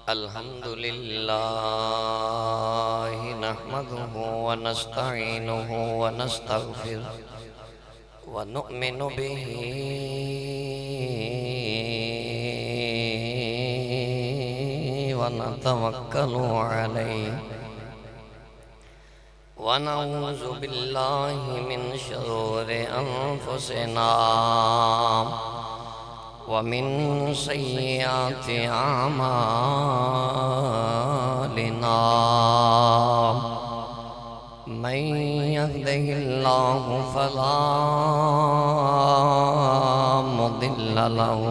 الحمد لله نحمده ونستعينه ونستغفره ونؤمن به ونتوكل عليه ونعوذ بالله من شرور أنفسنا ومن سيئات أعمالنا من يهده الله فلا مضل له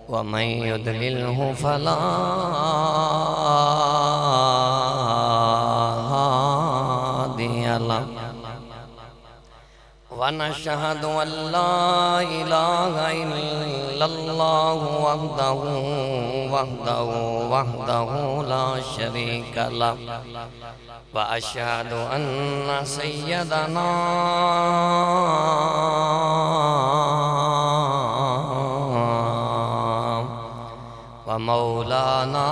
ومن يضلله فلا هادي له ونشهد أن لا إله إلا الله وحده لا شريك له وأشهد أن سيدنا ومولانا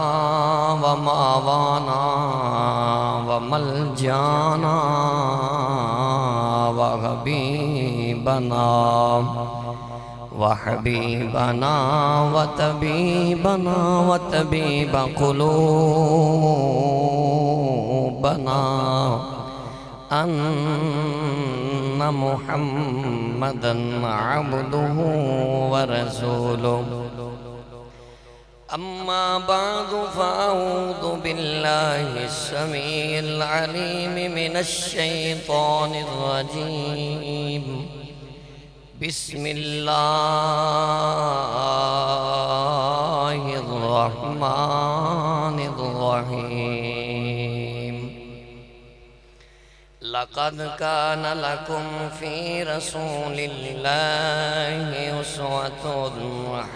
ومعوانا وملجانا وحبيبنا وطبيبنا وطبيب قلوبنا أن محمدًا عبده ورسوله أما بعد فأعوذ بالله السميع العليم من الشيطان الرجيم بسم الله الرحمن الرحيم لقد كان لكم في رسول الله أسوة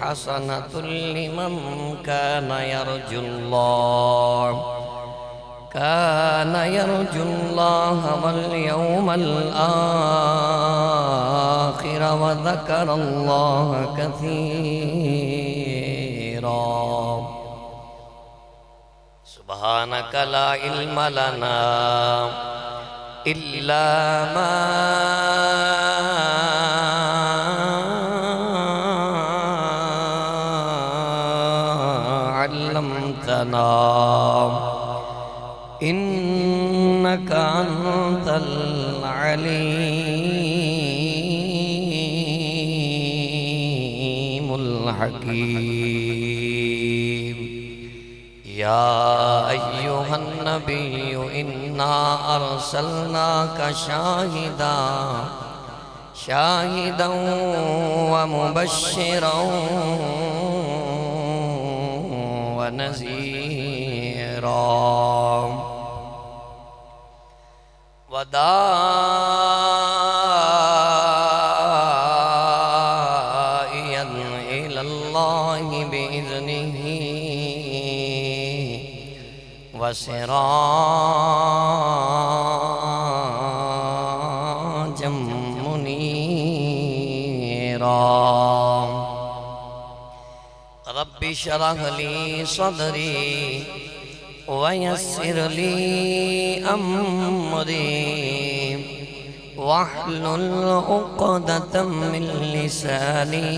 حسنة لمن كان يرجو الله واليوم الآخر وذكر الله كثيرا سبحانك لا علم لنا إلا ما علمتنا إنك أنت العليم الحكيم يا أيها النبي إنا أرسلناك شاهدا ومبشرا ونذيرا وداعيا إلى الله بإذنه وسراجا منيرا رب اشرح لي صدري ويسر لي أمري واحلل عقدة من لساني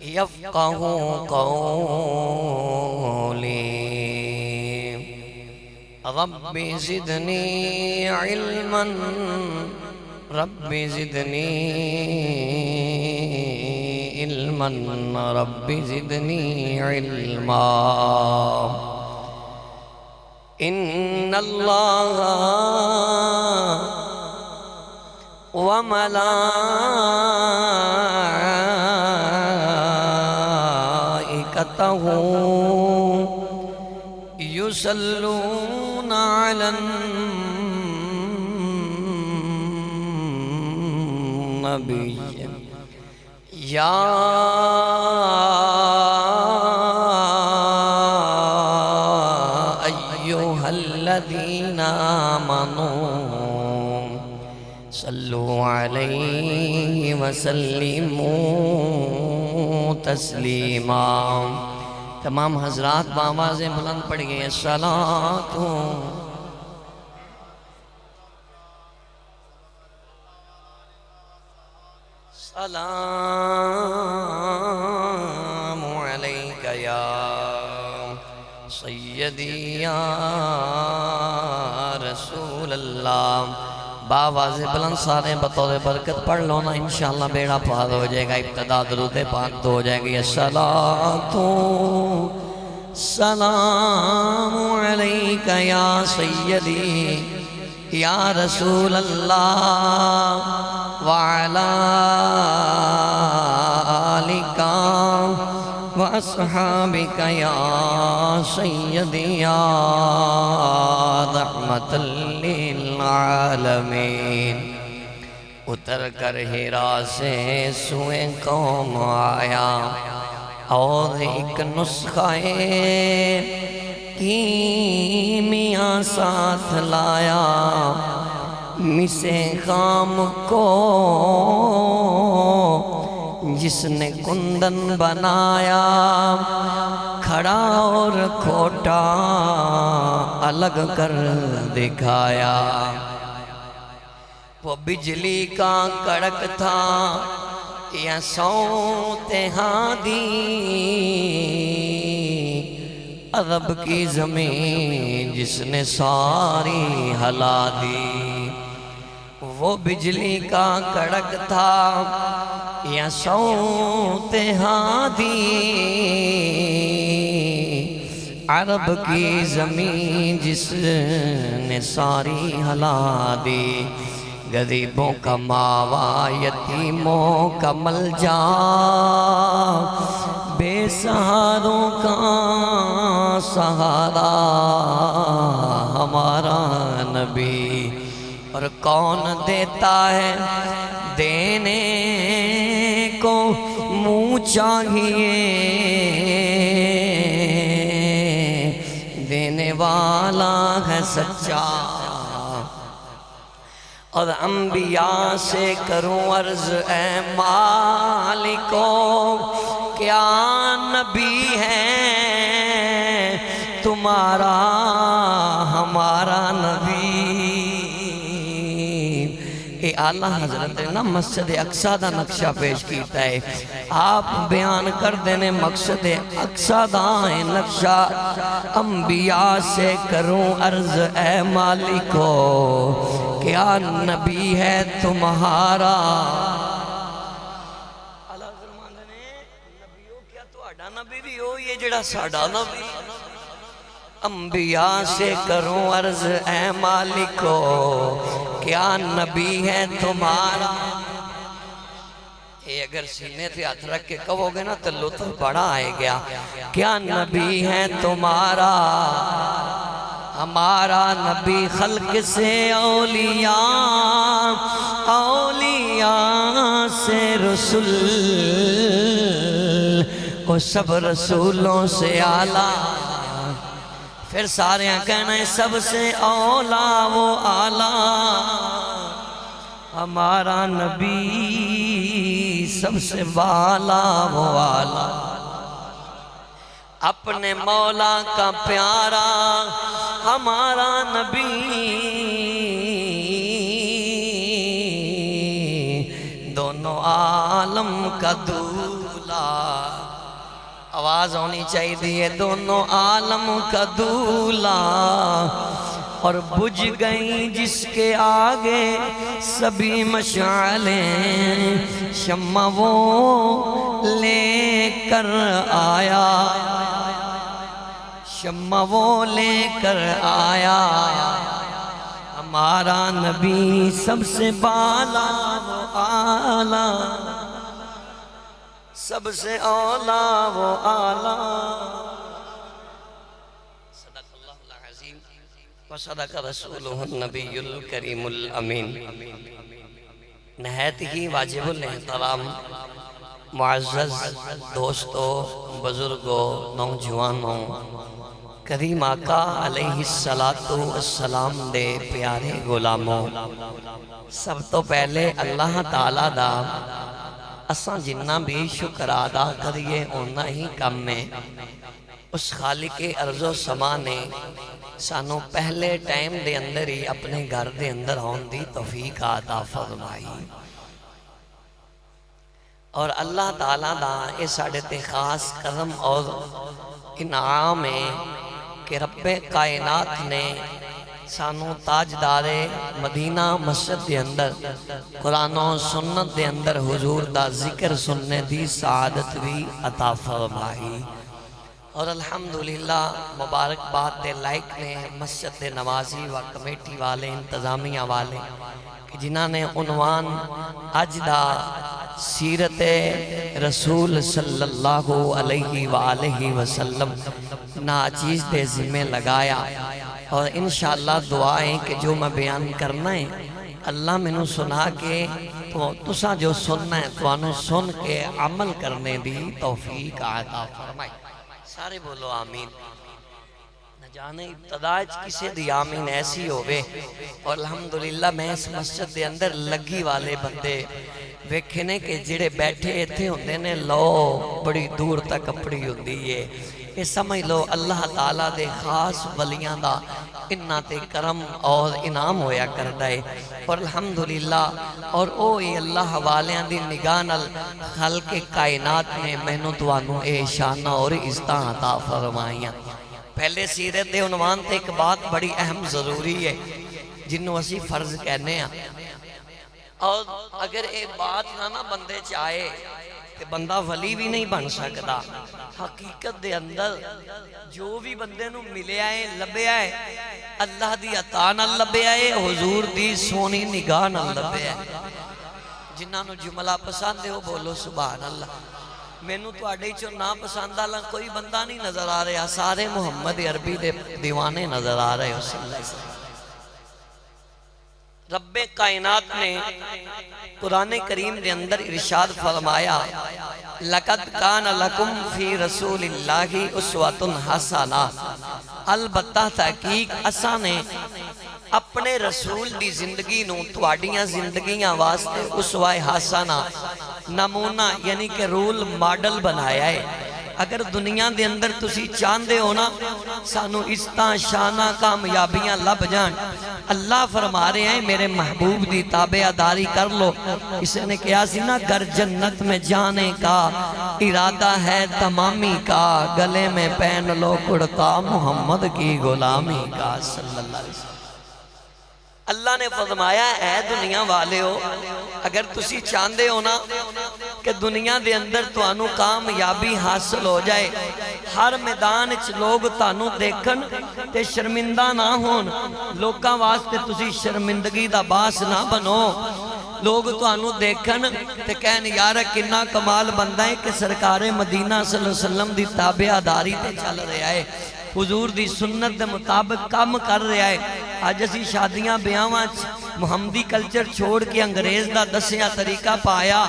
يفقه قولي رب زدني علما رب زدني علما رب زدني علما إن الله وملائكته يصلون على النبي يا أيها الذين آمنوا صلوا عليه وسلموا تسلیما۔ تمام حضرات بآوازیں بلند پڑھیے الصلاۃ السلام علیک یا سیدی یا رسول اللہ۔ باواز بلند سارے بطور برکت پڑھ لو نا، انشاءاللہ بیڑا پار ہو جائے گا، ابتدا درود پاک تو ہو جائے گی۔ الصلاۃ السلام علیک یا سیدی یا رسول اللہ وعلا آلک وَأَصْحَابِكَ يَا سَيِّدِي يَا رحمت للعالمین۔ اتر کر ہیرا سے سوئے قوم آیا اور ایک نسخہ کیمیا ساتھ لایا، مسے خام کو جس نے کندن بنایا، کھڑا اور کھوٹا الگ کر دکھایا۔ وہ بجلی کا کڑک تھا یا صوت ہادی، عرب کی زمین جس نے ساری ہلا دی۔ وہ بجلی کا کڑک تھا یا صوت ہادی، عرب کی زمین جس نے ساری ہلا دی۔ غریبوں کا ماوا، یتیموں کا ملجا، بے سہاروں کا سہارا ہمارا نبی۔ اور کون دیتا ہے دینے کو منہ چاہیے، دینے والا ہے سچا۔ اور انبیاء سے کروں عرض اے مالکو، کیا نبی ہے تمہارا ہمارا نبی؟ اے اعلیٰ حضرت نے نا مسجد اقصیٰ دا نقشہ پیش کیتا ہے، آپ بیان کر دینے مقصد اقصیٰ دا نقشہ۔ انبیاء سے کروں عرض اے مالکو، کیا نبی ہے تمہارا؟ اللہ فرمان نے نبیوں کیا تو آڈا نبی بھی ہو، یہ جڑا ساڑا نبی۔ انبیاء سے کروں عرض اے مالکو، کیا نبی ہے تمہارا؟ یہ اگر سینے سے ہاتھ رکھ کے کہو گے نا تو لطف بڑا آئے گیا۔ کیا نبی ہے تمہارا؟ ہمارا نبی خلق سے اولیاء، اولیاء سے رسول، وہ سب رسولوں سے اعلیٰ۔ پھر سارے کہنا ہے سب سے اولا وہ اعلیٰ، ہمارا نبی سب سے بالا وہ اعلیٰ۔ اپنے مولا کا پیارا ہمارا نبی، دونوں عالم کا دولہ۔ آواز ہونی چاہیے، دونوں عالم کا دولہ۔ اور بجھ گئی جس کے آگے سبھی مشعلیں، شمع وہ لے کر آیا، شمع وہ لے کر آیا۔ ہمارا نبی سب سے بالا وہ اعلیٰ، سب سے اولا وہ اعلیٰ۔ صدق اللہ العظیم وصدق رسولہ النبی الکریم الامین۔ نہایت ہی واجب الاحترام معزز دوستوں، بزرگوں، نوجوانوں، کریم آقا علیہ السلام دے پیارے غلاموں، سب تو پہلے اللہ تعالیٰ دا اساں جنہ بھی شکر ادا کریے اونا ہی کم ہے۔ اس خالق ارض و سما نے سانو پہلے ٹائم دے اندر ہی اپنے گھر دے اندر ہون دی توفیق عطا فرمائی، اور اللہ تعالیٰ دا یہ ساڑھے تے خاص کرم اور انعام ہے کہ رب کائنات نے سانو تاجدار مدینہ مسجد دے اندر قرآن و سنت دے اندر حضور دا ذکر سننے دی سعادت بھی عطا فرمائی، اور الحمدللہ مبارک بات دے لائق نے مسجد دے نوازی و کمیٹی والے انتظامیہ والے کہ جنہاں نے عنوان اج دا سیرت رسول صلی اللہ علیہ وآلہ وسلم ناچیز دے ذمہ لگایا، اور انشاءاللہ دعائیں کہ جو میں بیان کرنا ہے اللہ میں نے سنا کے تو تسا جو سننا ہے تو انہوں سن کے عمل کرنے دی توفیق عطا فرمائے۔ سارے بولو آمین۔ نہ جانے ابتداج کسے دی آمین ایسی ہوئے، اور الحمدللہ میں اس مسجد دے اندر لگی والے بندے ویکھنے کے جڑے بیٹھے تھے ہوندے نے لو بڑی دور تک اپڑی ہوندی ہے، یہ سمجھ لو اللہ تعالیٰ دے خاص ولیاں دا انہاں تے کرم اور انعام ہویا کردہ ہے، اور الحمدللہ اور اوہی اللہ حوالیاں دی نگاہ نال خلق کائنات نے محنت وانو اے شانہ اور عزتاں عطا فرمائیاں۔ پہلے سیرت دے عنوان تے ایک بات بڑی اہم ضروری ہے جنہوں اسی فرض کہنے ہیں، اور اگر ایک بات نہ بندے چاہے کہ بندہ ولی بھی نہیں بن سکتا، حقیقت دے اندر جو بھی بندے نو ملے آئے لبے آئے اللہ دی عطا نہ لبے آئے، حضور دی سونی نگاہ نہ لبے آئے۔ جنہاں نو جملہ پسند ہے وہ بولو سبحان اللہ۔ میں نو تو آڑے چو نا پسند اللہ کوئی بندہ نہیں نظر آ رہا، سارے محمد عربی دے دیوانے نظر آ رہے صلی اللہ علیہ وسلم۔ رب کائنات نے قرآن کریم دے اندر ارشاد فرمایا لَقَدْ كَانَ لَكُمْ فِي رَسُولِ اللَّهِ أُسْوَةٌ حَسَنَةٌ، البتہ تحقیق اساں نے اپنے رسول دی زندگی نو تواڈیاں زندگیاں واسطے اسوہ حسنہ نمونہ یعنی کہ رول ماڈل بنایا ہے۔ اگر دنیا دے اندر تسی چاندے ہونا سانو عزتاں شانہ کامیابیاں لب جان، اللہ فرما رہے ہیں میرے محبوب دی تابعہ داری کر لو۔ اسے نے کہا سی نا گر جنت میں جانے کا ارادہ ہے تمامی کا، گلے میں پہن لو کرتا محمد کی غلامی کا صلی اللہ علیہ وسلم۔ اللہ نے فرمایا اے دنیا والے ہو اگر تسی چاندے ہو نا کہ دنیا دے اندر تو انو کامیابی حاصل ہو جائے، ہر میدان اچھ لوگ تانو دیکھن تے شرمندہ نہ ہون، لوگاں واسطے تسی شرمندگی دا باس نہ بنو، لوگ تو انو دیکھن تے کہن یارہ کنہ کمال بندہ ہے کہ سرکار مدینہ صلی اللہ علیہ وسلم دی تابعہ داری تے چل رہا ہے، حضور دی سنت دے مطابق کام کر رہا ہے۔ آج اسی شادیاں بیاواں محمدی کلچر چھوڑ کے انگریز دا دسیاں طریقہ پایا،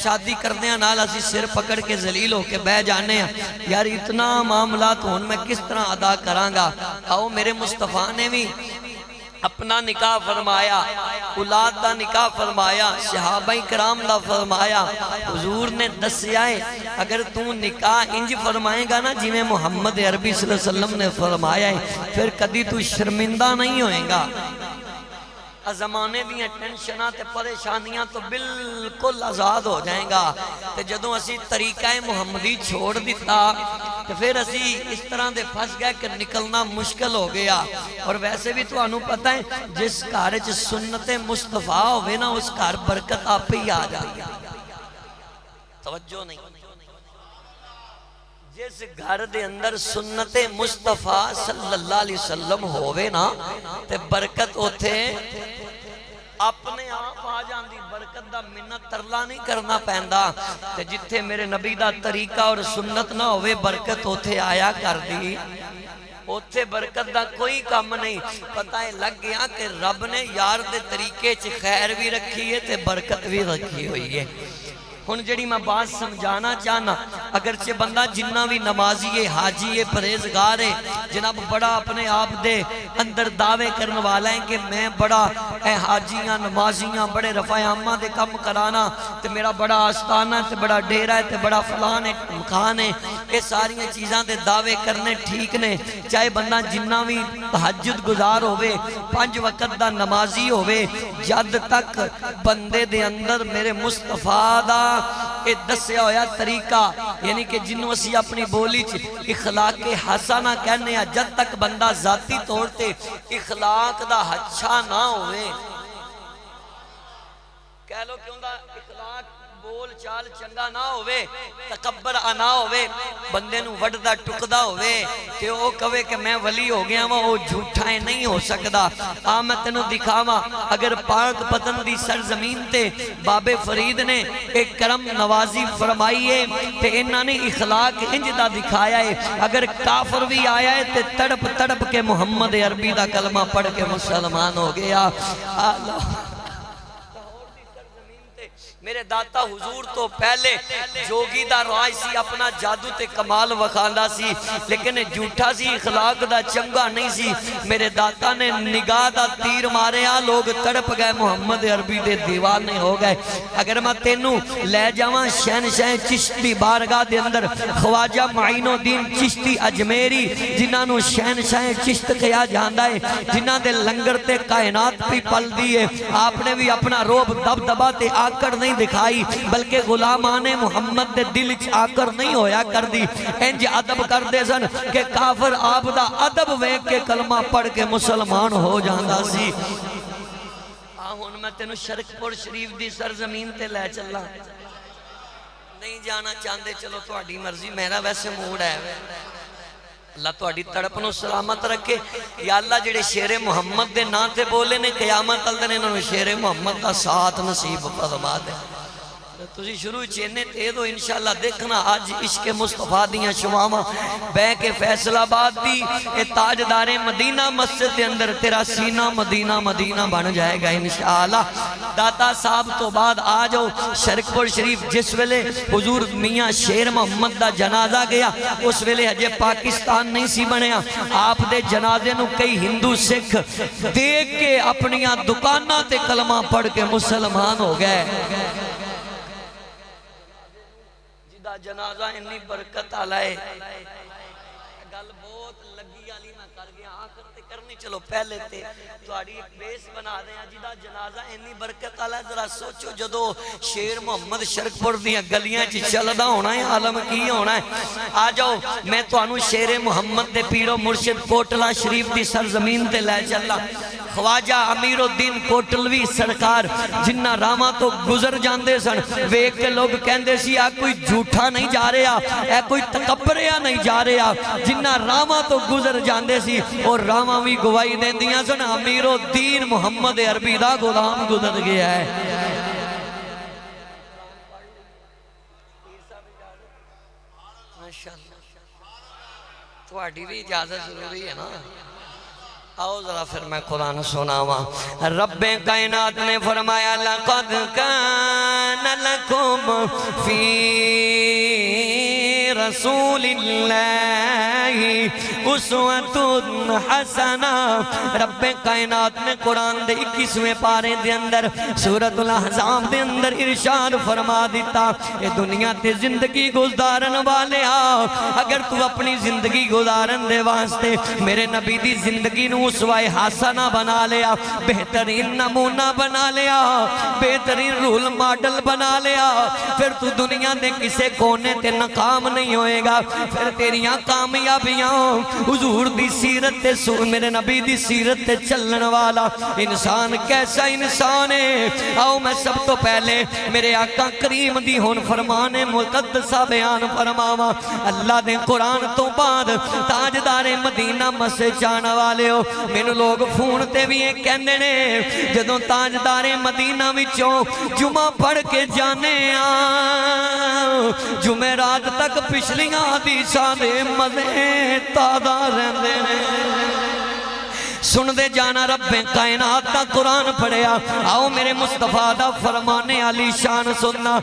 شادی کردے ہیں نال اسی سر پکڑ کے ذلیل ہو کے بہ جانے ہیں، یار اتنا معاملات ہون میں کس طرح ادا کرانگا۔ آؤ میرے مصطفیٰ نے بھی اپنا نکاح فرمایا، اولاد دا نکاح فرمایا، صحابہ کرام دا فرمایا، حضور نے دسیا ہے اگر تو نکاح انج فرمائے گا نا جی میں محمد عربی صلی اللہ علیہ وسلم نے فرمایا ہے پھر کدی تو شرمندہ نہیں ہوئے گا۔ زمانے دیاں ٹینشناں تے پریشانیاں تو بالکل آزاد ہو جائیں گا، تے جدوں اسی طریقہ محمدی چھوڑ دیتا تو پھر اسی اس طرح دے پھنس گئے کہ نکلنا مشکل ہو گیا۔ اور ویسے بھی تو انہوں پتہ ہے جس کارج سنت مصطفیٰ ہوئے نا اس کار برکت آپ ہی آ جاتی، توجہ نہیں۔ جس گھر دے اندر سنت مصطفیٰ صلی اللہ علیہ وسلم ہوئے نا تے برکت ہوتے اپنے آپ آ جاندی، برکت دا منت ترلا نہیں کرنا پہندا، تے جتھے میرے نبی دا طریقہ اور سنت نہ ہوئے برکت ہوتے آیا کر دی، ہوتے برکت دا کوئی کام نہیں۔ پتہ ہے لگ گیا کہ رب نے یار دے طریقے چھ خیر بھی رکھی ہے تے برکت بھی رکھی ہوئی ہے۔ ہن جڑی میں بات سمجھانا چاہنا، اگرچہ بندہ جنہ بھی نمازی ہے، حاجی ہے، پرہیزگار ہے، جناب بڑا اپنے آپ دے اندر دعوے کرنے والا ہے کہ میں بڑا حاجیاں نمازیاں بڑے رفع عامہ دے کم کرانا تے میرا بڑا آستانہ تے بڑا ڈیرہ ہے تے بڑا فلان ہے مکان ہے، یہ ساری چیزاں دے دعوے کرنے ٹھیک نے، چاہے بندہ جنہ بھی تہجد گزار ہوئے 5 وقت دا نمازی ہوئے، جد تک بندے دے اندر میرے مصطفیٰ دا اے دسیا ہویا طریقہ، یعنی کہ جنہوں اسی اپنی بولی اخلاق حسنہ کہنے ہیں، جد تک بندہ ذاتی طور تے اخلاق دا اچھا نہ ہوئے، کہہ لو کیوں دا اخلاق بول چال چنگا نہ ہوئے، تکبر نہ ہوئے، بندے نو وڈدا ٹکدا ہوئے کہ وہ کہے کہ میں ولی ہو گیا ہوں، وہ جھوٹا نہیں ہو سکدا۔ میں تینوں دکھاواں اگر پاک پتن دی سرزمین تے بابے فرید نے ایک کرم نوازی فرمائی ہے تے انہاں نے اخلاق انج دا دکھایا ہے، اگر کافر بھی آیا ہے تے تڑپ تڑپ کے محمد عربی دا کلمہ پڑھ کے مسلمان ہو گیا۔ میرے داتا حضور تو پہلے جوگی دا راج سی، اپنا جادو تے کمال وکھاندا سی، لیکن جھوٹا سی، اخلاق دا چنگا نہیں سی۔ میرے داتا نے نگاہ دا تیر مارے، لوگ تڑپ گئے، محمد عربی دے دیوانے ہو گئے۔ اگر میں تینوں لے جاواں شہنشاہ چشتی بارگاہ دے اندر خواجہ معین الدین چشتی اجمیری، جنہاں نو شہنشاہ چشت کہا جاندا ہے، جنہاں دے لنگر تے کائنات بھی پل دیئے، آپ نے بھی اپنا روب دبدبا تے آکڑ نہیں دکھائی، بلکہ غلامان محمد دے دل آ کر نہیں ہویا کر دی، انج ادب کر دے سن کہ کافر آپ دا ادب ویکھ کے کلمہ پڑھ کے مسلمان ہو جاندا سی۔ ہن میں تینوں شرکپور شریف دی سرزمین تے لے چلا، نہیں جانا چاہندے چلو تہاڈی مرضی، میرا ویسے موڈ ہے، اللہ تہاڈی تڑپ نو سلامت رکھے۔ یا اللہ جڑے شیر محمد دے نا تے بولے نے قیامت تل دے انہوں نے شیر محمد دا ساتھ نصیب فرما دے۔ تسی شروع چینے تے دو انشاءاللہ دیکھنا آج عشق مصطفیٰ دیاں شمامہ بے کے فیصل آباد دی اے تاجدار مدینہ مسجد دے اندر تیرا سینہ مدینہ مدینہ بن جائے گا انشاءاللہ۔ داتا صاحب تو بعد آجو شرکپور شریف جس ویلے حضور میاں شیر محمد دا جنازہ گیا، اس ویلے ہجے پاکستان نہیں سی بنیا، آپ دے جنازے نو کئی ہندو سکھ دیکھ کے اپنیاں دکانہ تے کلمہ پڑھ کے مسلمان ہو گئے۔ جنازہ انی برکت آلائے، گل بہت لگی آلی میں کر گیا، آخر تے کرنی چلو پہلے تے تواری ایک بیس بنا دیں جدہ جنازہ انی برکت آلائے۔ ذرا سوچو جدو شیر محمد شرکپور دیا گلیاں چی چلدہ ہونا ہے، عالم کی ہونا ہے۔ آ جاؤ میں تو انو شیر محمد دے پیرو مرشد کوٹلہ شریف دی سرزمین تے لے چلا۔ خواجہ امیر الدین کوٹلوی سرکار جنہ راما تو گزر جاندے سن، ویک کے لوگ کہندے سی آ کوئی جھوٹا نہیں جا رہا، اے کوئی تکبریا نہیں جا رہا، جنہ راما تو گزر جاندے سی اور راما بھی گواہی دیں دیا سن امیر الدین محمد عربی دا غلام گزر گیا ہے۔ ماشاءاللہ تواڈی بھی اجازت ضروری ہے نا، آؤ ذرا پھر میں قرآن سناواں۔ رب کائنات نے فرمایا لَقَدْ كَانَ لَكُمْ فِي رسول اللہ اسوۃ حسنہ۔ رب کائنات نے قرآن دے 21ویں پارے دے اندر سورۃ الاحزاب دے اندر ارشاد فرما دیتا، اے دنیا تے زندگی گزارن والے اگر تو اپنی زندگی گزارن دے واسطے میرے نبی دی زندگی نو اسوہ حسنہ بنا لیا، بہترین نمونہ بنا لیا، بہترین رول ماڈل بنا لیا، پھر تو دنیا دے کسے کونے تے ناکام نہیں ہوئے گا، پھر تیریاں کامیابیاں حضور دی سیرت تے میرے نبی دی سیرت تے چلن والا انسان کیسا انسان ہے۔ آؤ میں سب تو پہلے میرے آقا کریم دی ہون فرمان مقدسہ بیان فرماواں۔ اللہ دے قرآن تو بعد تاجدار مدینہ مسجد جانا والے ہو، مینوں لوگ فون تے بھی یہ کہندے نے جدوں تاجدار مدینہ وچوں جمعہ پڑھ کے جانے جمعرات تک پچھلیاں حدیثاں دے مزے تازہ رہندے نے۔ سن دے جانا رب کائنات دا قرآن پڑھیا آؤ میرے مصطفیٰ دا فرمانے علی شان سننا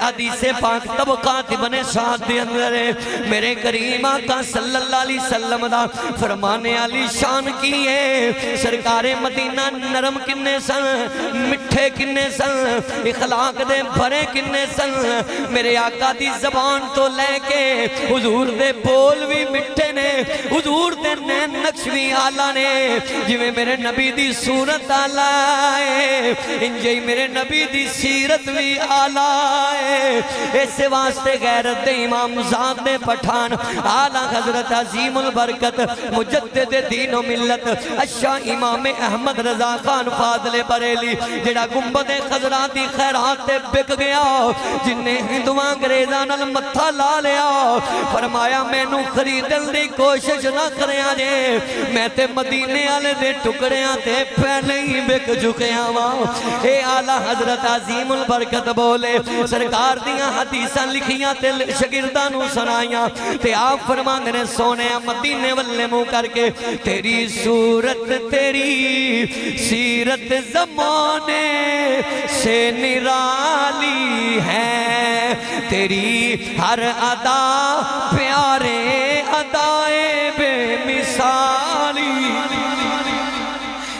حدیث پاک طبقات ابن سعد دے اندر میرے کریم آقا صلی اللہ علیہ وسلم دا فرمانے علی شان کی ہے سرکار مدینہ نرم کنے سن مٹھے کنے سن اخلاق دے بھرے کنے سن میرے آقا دی زبان تو لے کے حضور دے بول بھی مٹھے نے حضور دے نین نقش بھی آلہ نے جویں میرے نبی دی صورت آلہ ہے انجھے میرے نبی دی سیرت بھی آلہ ہے ایسے واسطے غیرت دے امام ذات دے پٹھان آلہ حضرت عظیم البرکت مجدد دین و ملت اشاہ امام احمد رضا خان فاضل بریلی جڑا گنبد خضراتی خیرات تے بک گیا جنہیں ہندوان انگریزان المتھا لا لیا فرمایا میں نو خریدل دی کوشش نہ کریا جے میں تے مدینے آلے دے ٹکڑیاں تے پہلے ہی بک چکیاں ماں اے آلہ حضرت عظیم البرکت بولے سرکار دیاں حدیثاں لکھیاں تے شگردانوں سنائیاں تے آپ فرمان نے سونے مدینے والے منہ کر کے تیری صورت تیری سیرت زمانے سے نرالی ہے تیری ہر ادا پیارے ادائے بے مثالی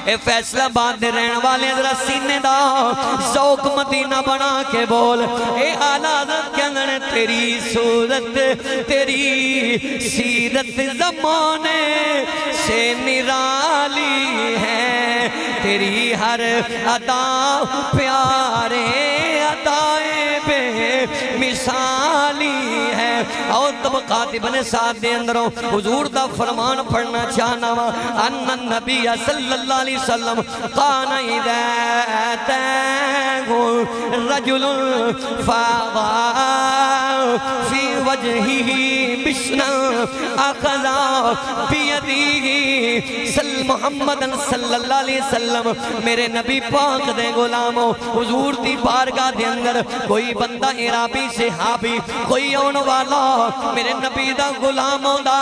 اے فیصلہ بات دے رہن والے ذرا سینے دا ذوق مدینہ بنا کے بول اے آلات کے اندر تیری صورت تیری سیرت زمانے سے نرالی ہے تیری ہر ادا پیارے ادائے بے مثالی ہے اور طبقات ابن سعد دے اندروں حضور دا فرمان پڑھنا چاہنا ان النبی صلی اللہ علیہ وسلم قان اذا تاغو رجل فاضا فی وجہی بشنا اخذا بیدی صلی محمد صلی اللہ علیہ وسلم میرے نبی پاک دے غلاموں حضور دی بارگاہ دے اندر کوئی بندہ عرابی صحابی کوئی اون والا میرے نبی دا غلاموں دا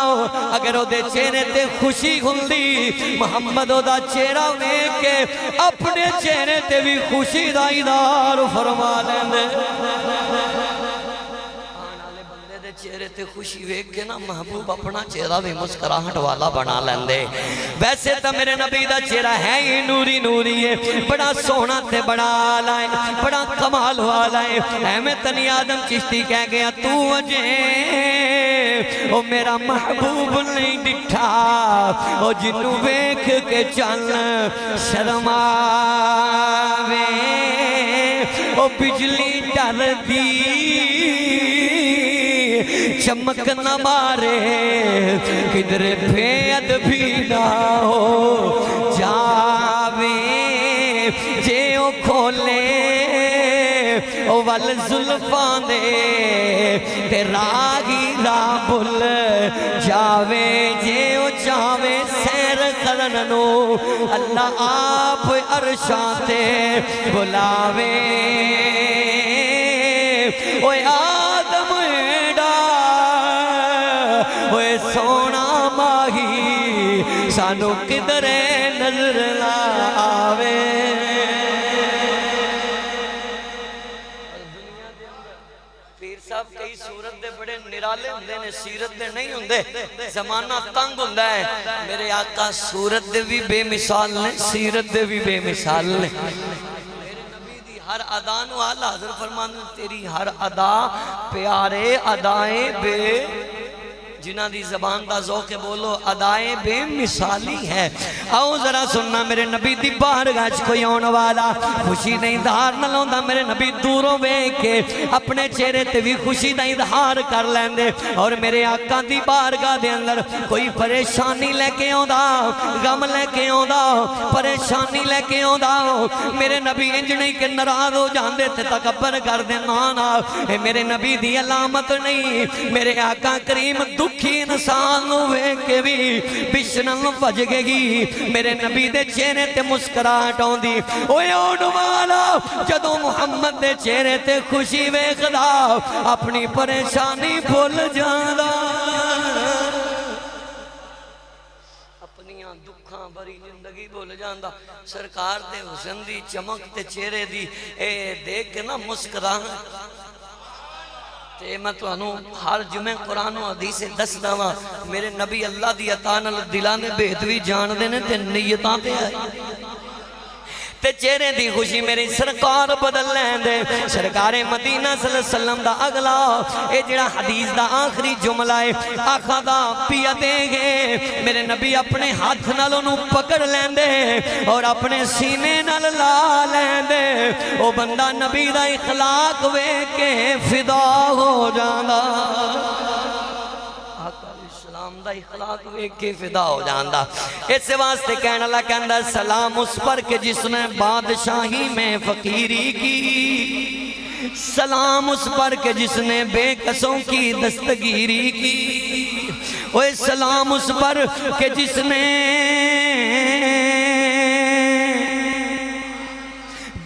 اگر او دے چہرے تے خوشی ہندی محمد او دا چہرہ ویکھ کے اپنے چہرے تے بھی خوشی دا ادار فرما لیندے چہرے تے خوشی ویکھ کے نا محبوب اپنا چہرہ بھی مسکراہٹ والا بنا لیندے ویسے تا میرے نبی دا چہرہ ہے ہی نوری نوری ہے بڑا سونا تے بڑا آلہ ہے بڑا کمال والا ہے احمد تنی آدم چشتی کہہ گیا تو اجے او میرا محبوب نہیں ڈٹھا او جنو ویکھ کے چل شرماوے او بجلی ڈر دی چمک نہ مارے کدھر بھید بھی نہ ہو جاوے جے او کھولے او وال زلفان دے تے راگی را بھل جاوے جے او چاوے سیر کرننو اللہ آپ عرشاں تے بلاوے اوے آدم سونا ماہی سانو کدھر نظر لاوے پیر صاحب کئی صورت دے بڑے نرالے ہوندے نے سیرت دے نہیں ہوندے زمانہ تنگ ہوندہ ہے میرے آقا صورت دے بھی بے مثال نے سیرت دے بھی بے مثال نے ہر ادانو آلہ حضرت فرمانے تیری ہر ادا پیارے ادائیں بے جنہ دی زبان دا ذوق بولو ادائیں بے مثالی ہے آؤ ذرا سننا میرے نبی دی بارگاہ کوئی آن والا خوشی دا اظہار نہ لوندا میرے نبی دوروں بے کے اپنے چہرے تے بھی خوشی دا اظہار کر لیندے اور میرے آقا دی بارگاہ دے اندر کوئی پریشانی لے کے آندا غم لے کے آندا پریشانی لے کے آندا میرے نبی انج نہیں کہ ناراض ہو جاندے تے تکبر کر دے نانا اے میرے نبی دی علامت نہیں میرے آقا کریم دکھی انسان ہوئے کے بھی بشنن بج گئی میرے نبی دے چہرے تے مسکراہٹ آندی اوے اون والا جدوں محمد دے چہرے تے خوشی ویکھدا اپنی پریشانی بھول جاندا اپنیاں دکھاں بھری زندگی بھول جاندا سرکار دے حسن دی چمک تے چہرے دی اے دیکھ کے نا مسکراہاں تے میں تو انہوں ہر جمعہ قرآن و حدیث دس داواں میرے نبی اللہ دی عطا نال دلاں دے بہتوی جان دینے تے نیتاں تے آئے تے چہرے دی خوشی میری سرکار بدل لین دے سرکار مدینہ صلی اللہ علیہ وسلم دا اگلا اے جڑا حدیث دا آخری جملہ ہے آقا دا پیا دے گے میرے نبی اپنے ہاتھ نال انہوں پکڑ لین دے اور اپنے سینے نال لا لین دے او بندہ نبی دا اخلاق وے کے فدا ہو جانا دا اخلاق ویک کے فدا ہو جاندہ اس واسطے کہنا اللہ کہندہ سلام اس پر کہ جس نے بادشاہی میں فقیری کی سلام اس پر کہ جس نے بے کسوں کی دستگیری کی وہ سلام اس پر کہ جس نے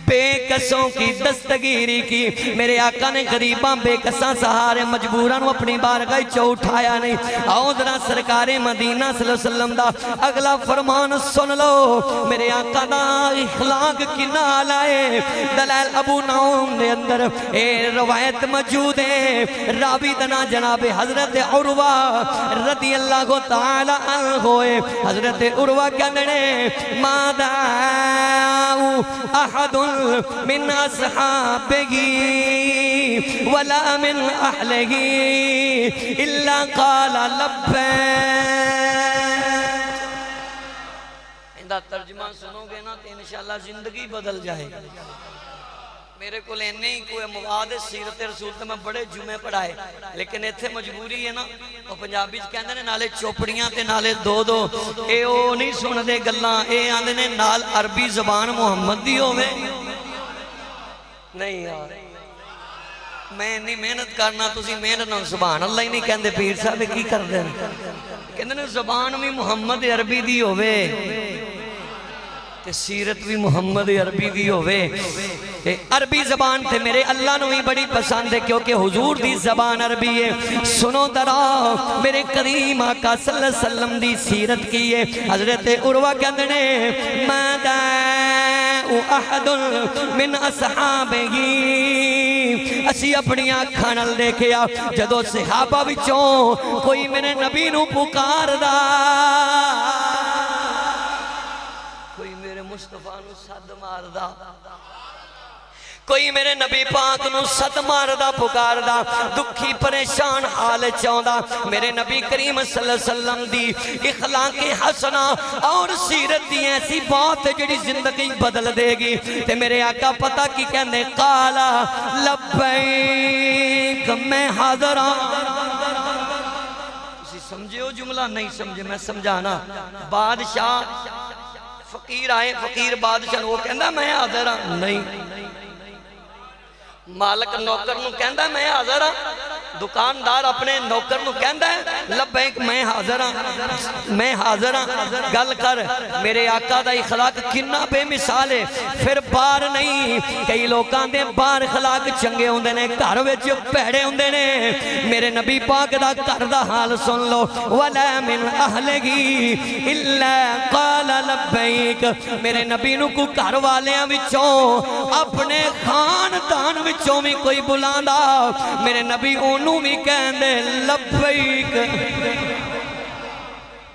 بے کسوں کی دستگیری کی میرے آقا نے غریباں بے کساں سہارے مجبوراں اپنی بارگاہ چو اٹھایا نہیں آؤ ذرا سرکار مدینہ صلی اللہ علیہ وسلم دا اگلا فرمان سن لو میرے آقا دا اخلاق کی نالائے دلائل ابو نعوم دے اندر اے روایت موجود ہے راوی دنا جناب حضرت عروہ رضی اللہ تعالی عنہ حضرت عروہ کہنے ماداؤ احد من اصحابه ولا من اهله الا قال لبیک اندہ ترجمہ سنو گے نا تو انشاءاللہ زندگی بدل جائے میرے کو لینے ہی کوئی مواد سیرت رسول تے میں بڑے جمعے پڑھائے لیکن ایتھے مجبوری ہے نا وہ پنجابی کہندے نے نالے چوپڑیاں تے نالے دو اے او نہیں سن دے گلاں اے آندے نے نال عربی زبان محمد دی ہوئے نہیں یار میں نہیں محنت کرنا تسی محنت نہ سبحان اللہ ہی نہیں کہندے پیر صاحب کی کر دیں کہندے نے زبان بھی محمد عربی دی ہوئے تے سیرت بھی محمد عربی دی ہوئے عربی زبان تے میرے اللہ نو ہی بڑی پسند ہے کیونکہ حضور دی زبان عربی ہے سنو درا میرے کریم آقا صلی اللہ علیہ وسلم دی سیرت کی ہے حضرت عروہ کہندنے ماداؤ احد من اصحابہی اسی اپنی آنکھاں نال دیکھیا جدو صحابہ وچوں کوئی میرے نبی نو پکار دا مصطفیٰ نو صد ماردہ کوئی میرے نبی پاک نو صد ماردہ پکاردہ دکھی پریشان حال چاہندہ میرے نبی کریم صلی اللہ علیہ وسلم دی اخلاق حسنہ اور سیرت دی ایسی بات ہے جڑی زندگی بدل دے گی تے میرے آقا پتہ کی کہنے قالا لبیک میں حاضر ہوں اسی سمجھے ہو جملہ نہیں سمجھے میں سمجھانا بادشاہ فقیر آئے فقیر بادشاہ وہ کہندہ میں حاضر ہاں نہیں مالک نوکر نو کہندہ میں حاضر ہاں دکاندار اپنے نوکر نو کہندہ ہے لبیک میں حاضر ہاں گل کر میرے آقا دا اخلاق کنا بے مثال ہے پھر بار نہیں کئی لوکاں دے بار اخلاق چنگے ہوندے نے گھر وچ پیڑے ہوندے نے میرے نبی پاک دا گھر دا حال سن لو ولا من اہلگی الا قال لبیک میرے نبی نو کو گھر والیاں وچوں اپنے خاندان وچوں بھی کوئی بلاندا میرے نبی انہوں بھی کہندے لبیک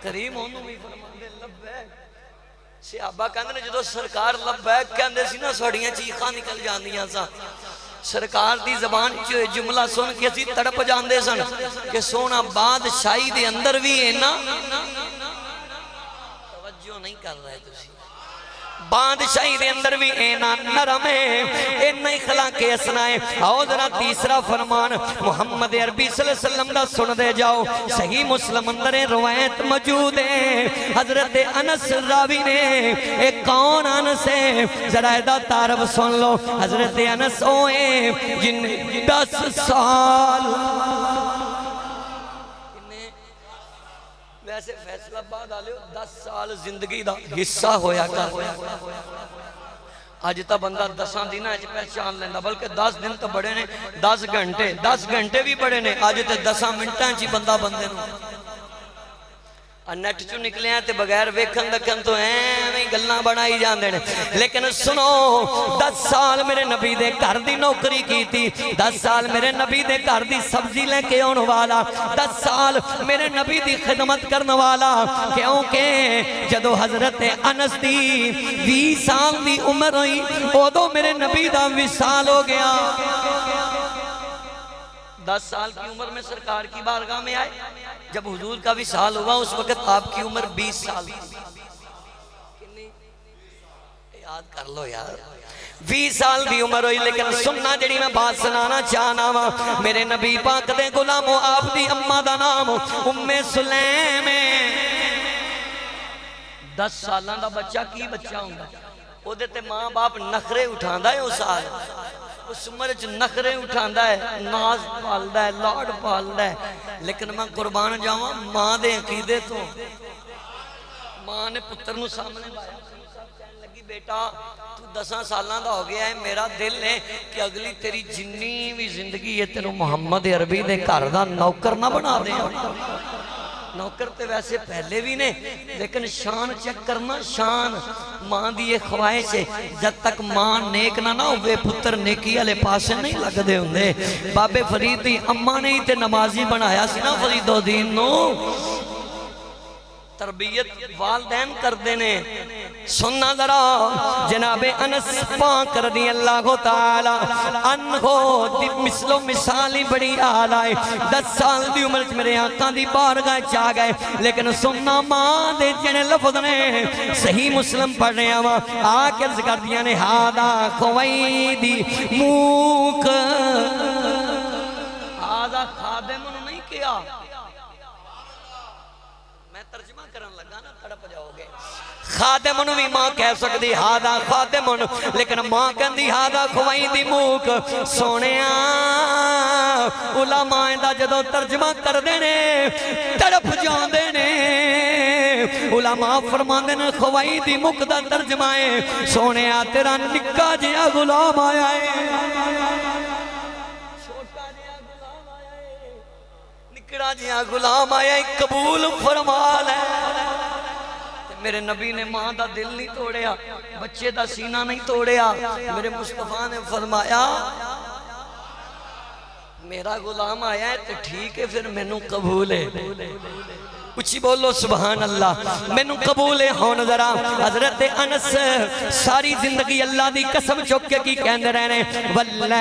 کریم انہوں بھی فرماندے لبیک صحابہ کہندے نے جدو سرکار لبیک کہندے سی نا ساڑیاں چیخاں نکل جاندیاں سا سرکار دی زبان جملہ سن کے اسی تڑپ جاندے سن کہ سونا بادشاہی دے اندر بھی ہے نا توجہ نہیں کر رہے تسی بادشاہی دے اندر بھی اینا نرم ہے اینا اخلاق کے اسنائے آؤ ذرا تیسرا فرمان محمد عربی صلی اللہ علیہ وسلم دا سن دے جاؤ صحیح مسلم اندر روایت موجود ہے حضرت انس راوی نے ایک کون انس ہے ذرا ایدہ تعارف سن لو حضرت انس ہوئے جن 10 سال ویسے فیصلہ بعد آلے 10 سال زندگی دا حصہ ہویا کر آج تا بندہ 10 دن آج پہچان لیندہ بلکہ 10 دن تو بڑے نے 10 گھنٹے بھی بڑے نے آج تے 10 منٹاں چی بندہ بندے نو نیٹ چو نکلے ہیں تے بغیر ویکھن دکھن تو ایویں گلاں بنائی جاندے نے لیکن سنو 10 سال میرے نبی دے گھر دی نوکری کی تھی 10 سال میرے نبی دے گھر دی سبزی لے کے آن والا 10 سال میرے نبی دی خدمت کرنے والا کیونکہ جدو حضرت انس دی 20 سال دی عمر ہوئی ادو میرے نبی دا وصال ہو گیا 10 سال کی عمر میں سرکار کی بارگاہ میں آئے جب حضور کا وصال ہوا اس وقت آپ کی عمر 20 سال تھی یاد کر لو یار 20 سال دی عمر ہوئی لیکن سننا جڑی میں بات سنانا چاہنا وا میرے نبی پاک دے غلامو آپ دی اماں دا نام ام سلیم 10 سالاں دا بچہ کی بچہ ہوندا او دے تے ماں باپ نخرے اٹھاندا ہے اس سال اس عمر چ نخرے اٹھاندا ہے ناز پالدا ہے لاڈ پالدا ہے لیکن میں قربان جاواں ماں دے عقیدے تو ماں نے پتر نو سامنے لایا کہنے لگی بیٹا تو 10 سالاں دا ہو گیا ہے میرا دل ہے کہ اگلی تیری جنی بھی زندگی ہے تینوں محمد عربی دے گھر دا نوکر نہ بنا دے نوکر تے ویسے پہلے بھی نے لیکن شان چیک کرنا شان ماں دی ایک خواہش ہے جب تک ماں نیک نہ ہوئے پتر نیکی والے پاسے نہیں لگ دے ہوندے بابے فرید دی اماں نے ہی تے نمازی بنایا سی نا فرید الدین نو تربیت والدین کر دینے سننا ذرا جناب انس پاک رضی اللہ تعالی عنہ مثل و مثالی بڑی آلائے 10 سال دی عمر میرے آقا دی بارگاہ چاہ گئے لیکن سننا ماں دے جنے لفظ نے صحیح مسلم پڑھ رہے ہیں آکے ذکر دیا نے ہادا خویدی موک ہادا خادم نہیں کیا ترجمہ کرن لگا نا تڑپ جاؤ گے خادمن بھی ماں کہہ سکتی ہادا خادمن لیکن ماں کہندی ہادا خویدی موک سونیا علماء دا جدو ترجمہ کر دینے تڑپ جان دینے علماء فرمان دینے خویدی موک دا ترجمہ ہے سونیا تیرا نکا جیا غلام آیا ہے نکڑا جیا غلام آیا ہے قبول فرما لے میرے نبی نے ماں دا دل نہیں توڑیا بچے دا سینہ نہیں توڑیا میرے مصطفیٰ نے فرمایا میرا غلام آیا ہے تو ٹھیک ہے پھر مینوں قبول ہے اچھی بولو سبحان اللہ مینوں قبول ہون ذرا حضرت انس ساری زندگی اللہ دی قسم چک کے کی کہندے رہنے واللہ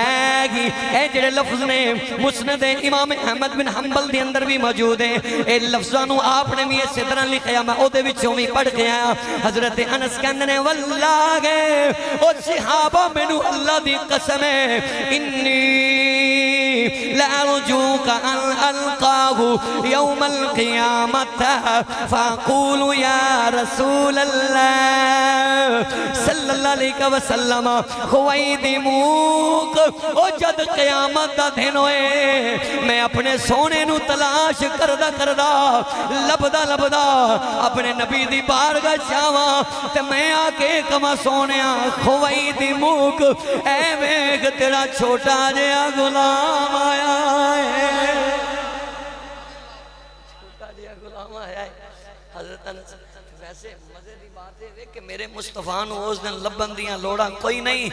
اے جڑے لفظ نے مسند امام احمد بن حنبل دی اندر بھی موجود ہیں اے لفظانو آپ نے بھی اسی طرح لکھیا میں او دے وچوں بھی پڑھ کے آیا حضرت انس کہندے نے واللہ او صحابہ مینوں اللہ دی قسم ہے انی لأرجوك أن ألقاه يوم القيامة فأقول يا رسول الله صلى الله عليه وسلم خویدی موک او جد قیامت دا دن ہوئے میں اپنے سونے نو تلاش کردہ لبدہ اپنے نبی دی بارگاہ جاواں تے میں آکے کما سونیا خویدی موک اے ویگ تیرا چھوٹا جیا غلام آیا ہے چھوٹا جیا غلام آیا ہے حضرت انس ویسے مزے دی بات ہے کہ میرے مصطفیٰ نو اس دن لبن دیاں لوڑا کوئی نہیں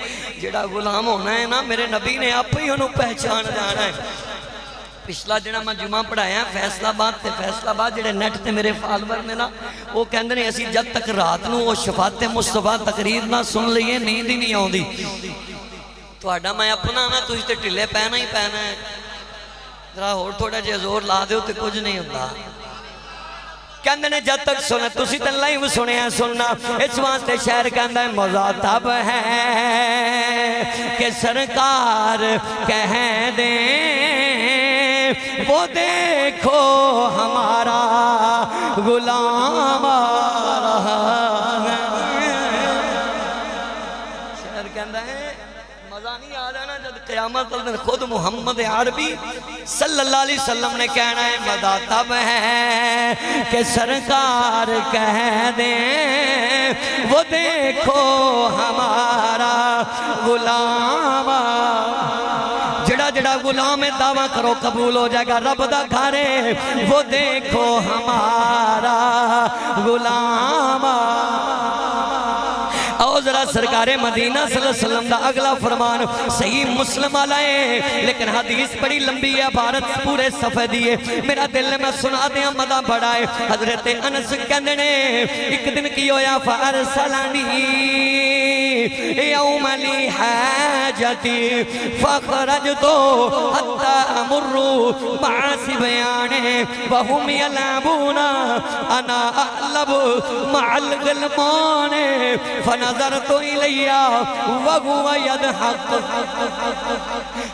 جڑا غلام ہونا ہے نا میرے نبی نے آپ ہی انہوں پہچان جانا ہے پچھلا جڑا میں جمعہ پڑھایا فیصلہ بات تے فیصلہ بات جڑے نیٹ تے میرے فالور نے نا وہ کہندے نے اسی جب تک رات نو وہ شفاعت مصطفیٰ تقریر نہ سن لئے نیند ہی نہیں آؤندی تو آڈا میں اپنا نا تجھ تے ٹلے پہنا ہی پہنا ہے ذرا اور تھوڑا جے زور لا دے تے کچھ نہیں ہوتا کہندے نے جب تک سنے تسی تے لائیو سنے ہیں سننا اس واسطے شہر کہندہ ہے مزاتب ہے کہ سرکار کہہ دیں وہ دیکھو ہمارا غلام آ رہا ہے شہر کہندہ ہے مزہ نہیں آ رہا نا جب قیامت اللہ خود محمد عربی صلی اللہ علیہ وسلم نے کہنا ہے مداتب ہے کہ سرکار کہہ دیں وہ دیکھو ہمارا غلام جڑا جڑا غلام دعویٰ کرو قبول ہو جائے گا رب دا گھر ہے وہ دیکھو ہمارا غلام او ذرا سرکار مدینہ صلی اللہ علیہ وسلم دا اگلا فرمان صحیح مسلم آلائے لیکن حدیث بڑی لمبی ہے بھارت پورے صفحے دیئے میرا دل میں سنا دیا مدہ بڑھائے حضرت انس کہندنے ایک دن کی ہویا فارسلانی یوم لی حاجتی فخرجتو حتی امرو معاسی بیانے وہم یلعبونا انا اعلب مع الغلمان فنظرت الیہ وہو یدحق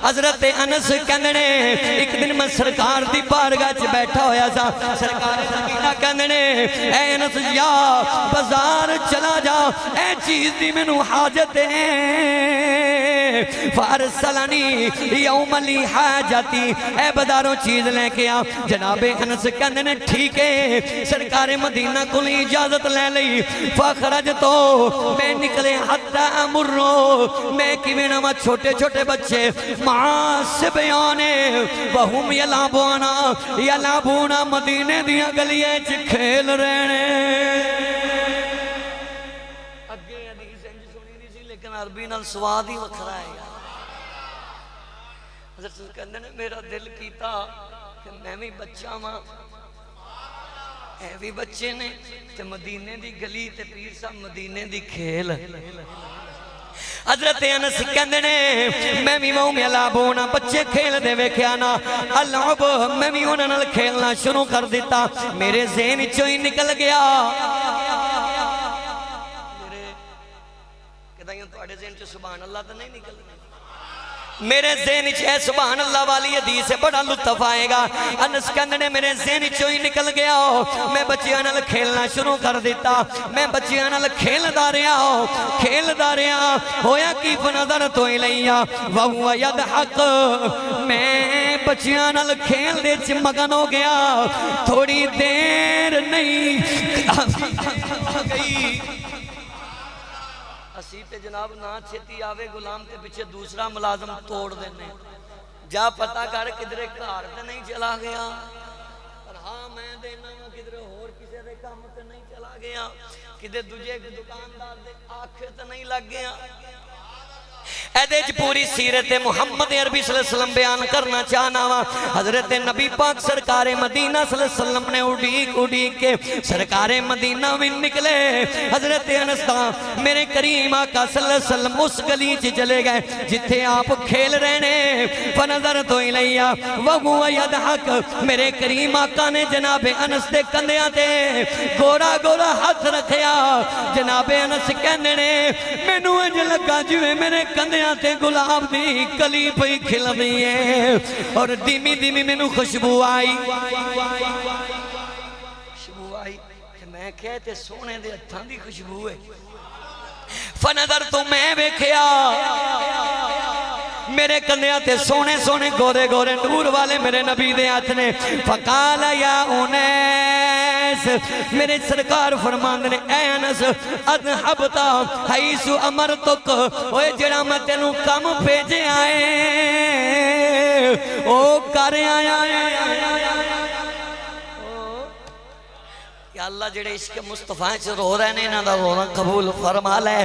حضرت انس کہندنے ایک دن میں سرکار دی بارگاہ چ بیٹھا ہویا سا سرکار سکینہ کہندنے اے انس یا بازار چلا جا اے چیز دی میں نو حاجت ہے فارسلانی یوم لی حاجتی اے بداروں چیز لے کے آ جناب انس کہندنے ٹھیک ہے سرکار مدینہ کو اجازت لے لئی فخرج تو میں نکلے حتی امرو میں کی نما چھوٹے چھوٹے بچے معاسبیانے وہم یلعبونا مدینے دیا گلیے چ کھیل رہنے اگے حدیث انج سنی نہیں سی لیکن عربی نال سواد ہی وکھرا ہے حضرت کہندے نے میرا دل کیتا کہ میں بھی بچہ ماں اے بھی بچے نے تے مدینے دی گلی تے پیر صاحب مدینے دی کھیل حضرت انس کہندے نے میں بھی وہاں یلعبونا بچے کھیل دے ویکھیا نا العب میں بھی انہاں نال کھیلنا شروع کر دیتا میرے ذہن چوں ہی نکل گیا میرے کہتا ہوں تواڈے ذہن چوں سبحان اللہ تے نہیں نکل گیا میرے ذہن چھے سبحان اللہ والی حدیث سے بڑا لطف آئے گا انس کہندنے میرے ذہن چوئی نکل گیا میں بچیاں نال کھیلنا شروع کر دیتا میں بچیاں نال کھیل دا رہا ہویا کی فنظر تو الیہ وہو یدحق میں بچیاں نال کھیل دے چ مگن ہو گیا تھوڑی دیر نہیں گئی اسی تے جناب نہ چھتی آوے غلام تے پیچھے دوسرا ملازم توڑ دینے جا پتہ کر کدھرے کار تے نہیں چلا گیا پر ہاں میں دینا ہوں کدھرے اور کسے دے کام تے نہیں چلا گیا کدھے دجے دکاندار دے آنکھیں تے نہیں لگ گیا ایدیج پوری سیرت محمد عربی صلی اللہ علیہ وسلم بیان کرنا چاہنا وا حضرت نبی پاک سرکار مدینہ صلی اللہ علیہ وسلم نے اڑیک کے سرکار مدینہ میں نکلے حضرت انس دا میرے کریم آقا صلی اللہ علیہ وسلم اس گلی چ چلے گئے جتھے آپ کھیل رہنے فنظر تو الیہ وہو یدحق میرے کریم آقا نے جناب انس دے کندیاں تے گورا گورا ہاتھ رکھیا جناب انس کہنے نے میں نو انج لگا جویں میرے کندیاں تے گلاب دی کلی پئی کھل دی ہے اور دیمی دیمی میں نو خوشبو آئی کہ میں کہتے سونے دے ہتھاں دی خوشبو ہے فنظر تو میں بیکھیا میرے کندیاں تے سونے سونے گورے گورے نور والے میرے نبی دے ہاتھ نے فقال یا انیس میرے سرکار فرمان نے اے انس اذهبتا حیث امرتک اوے جڑا میں تینوں کم بھیجے آئے او کر آیا یا اللہ جڑے عشق مصطفیٰ سے رو رہے نے انہاں دا رونا قبول فرما لے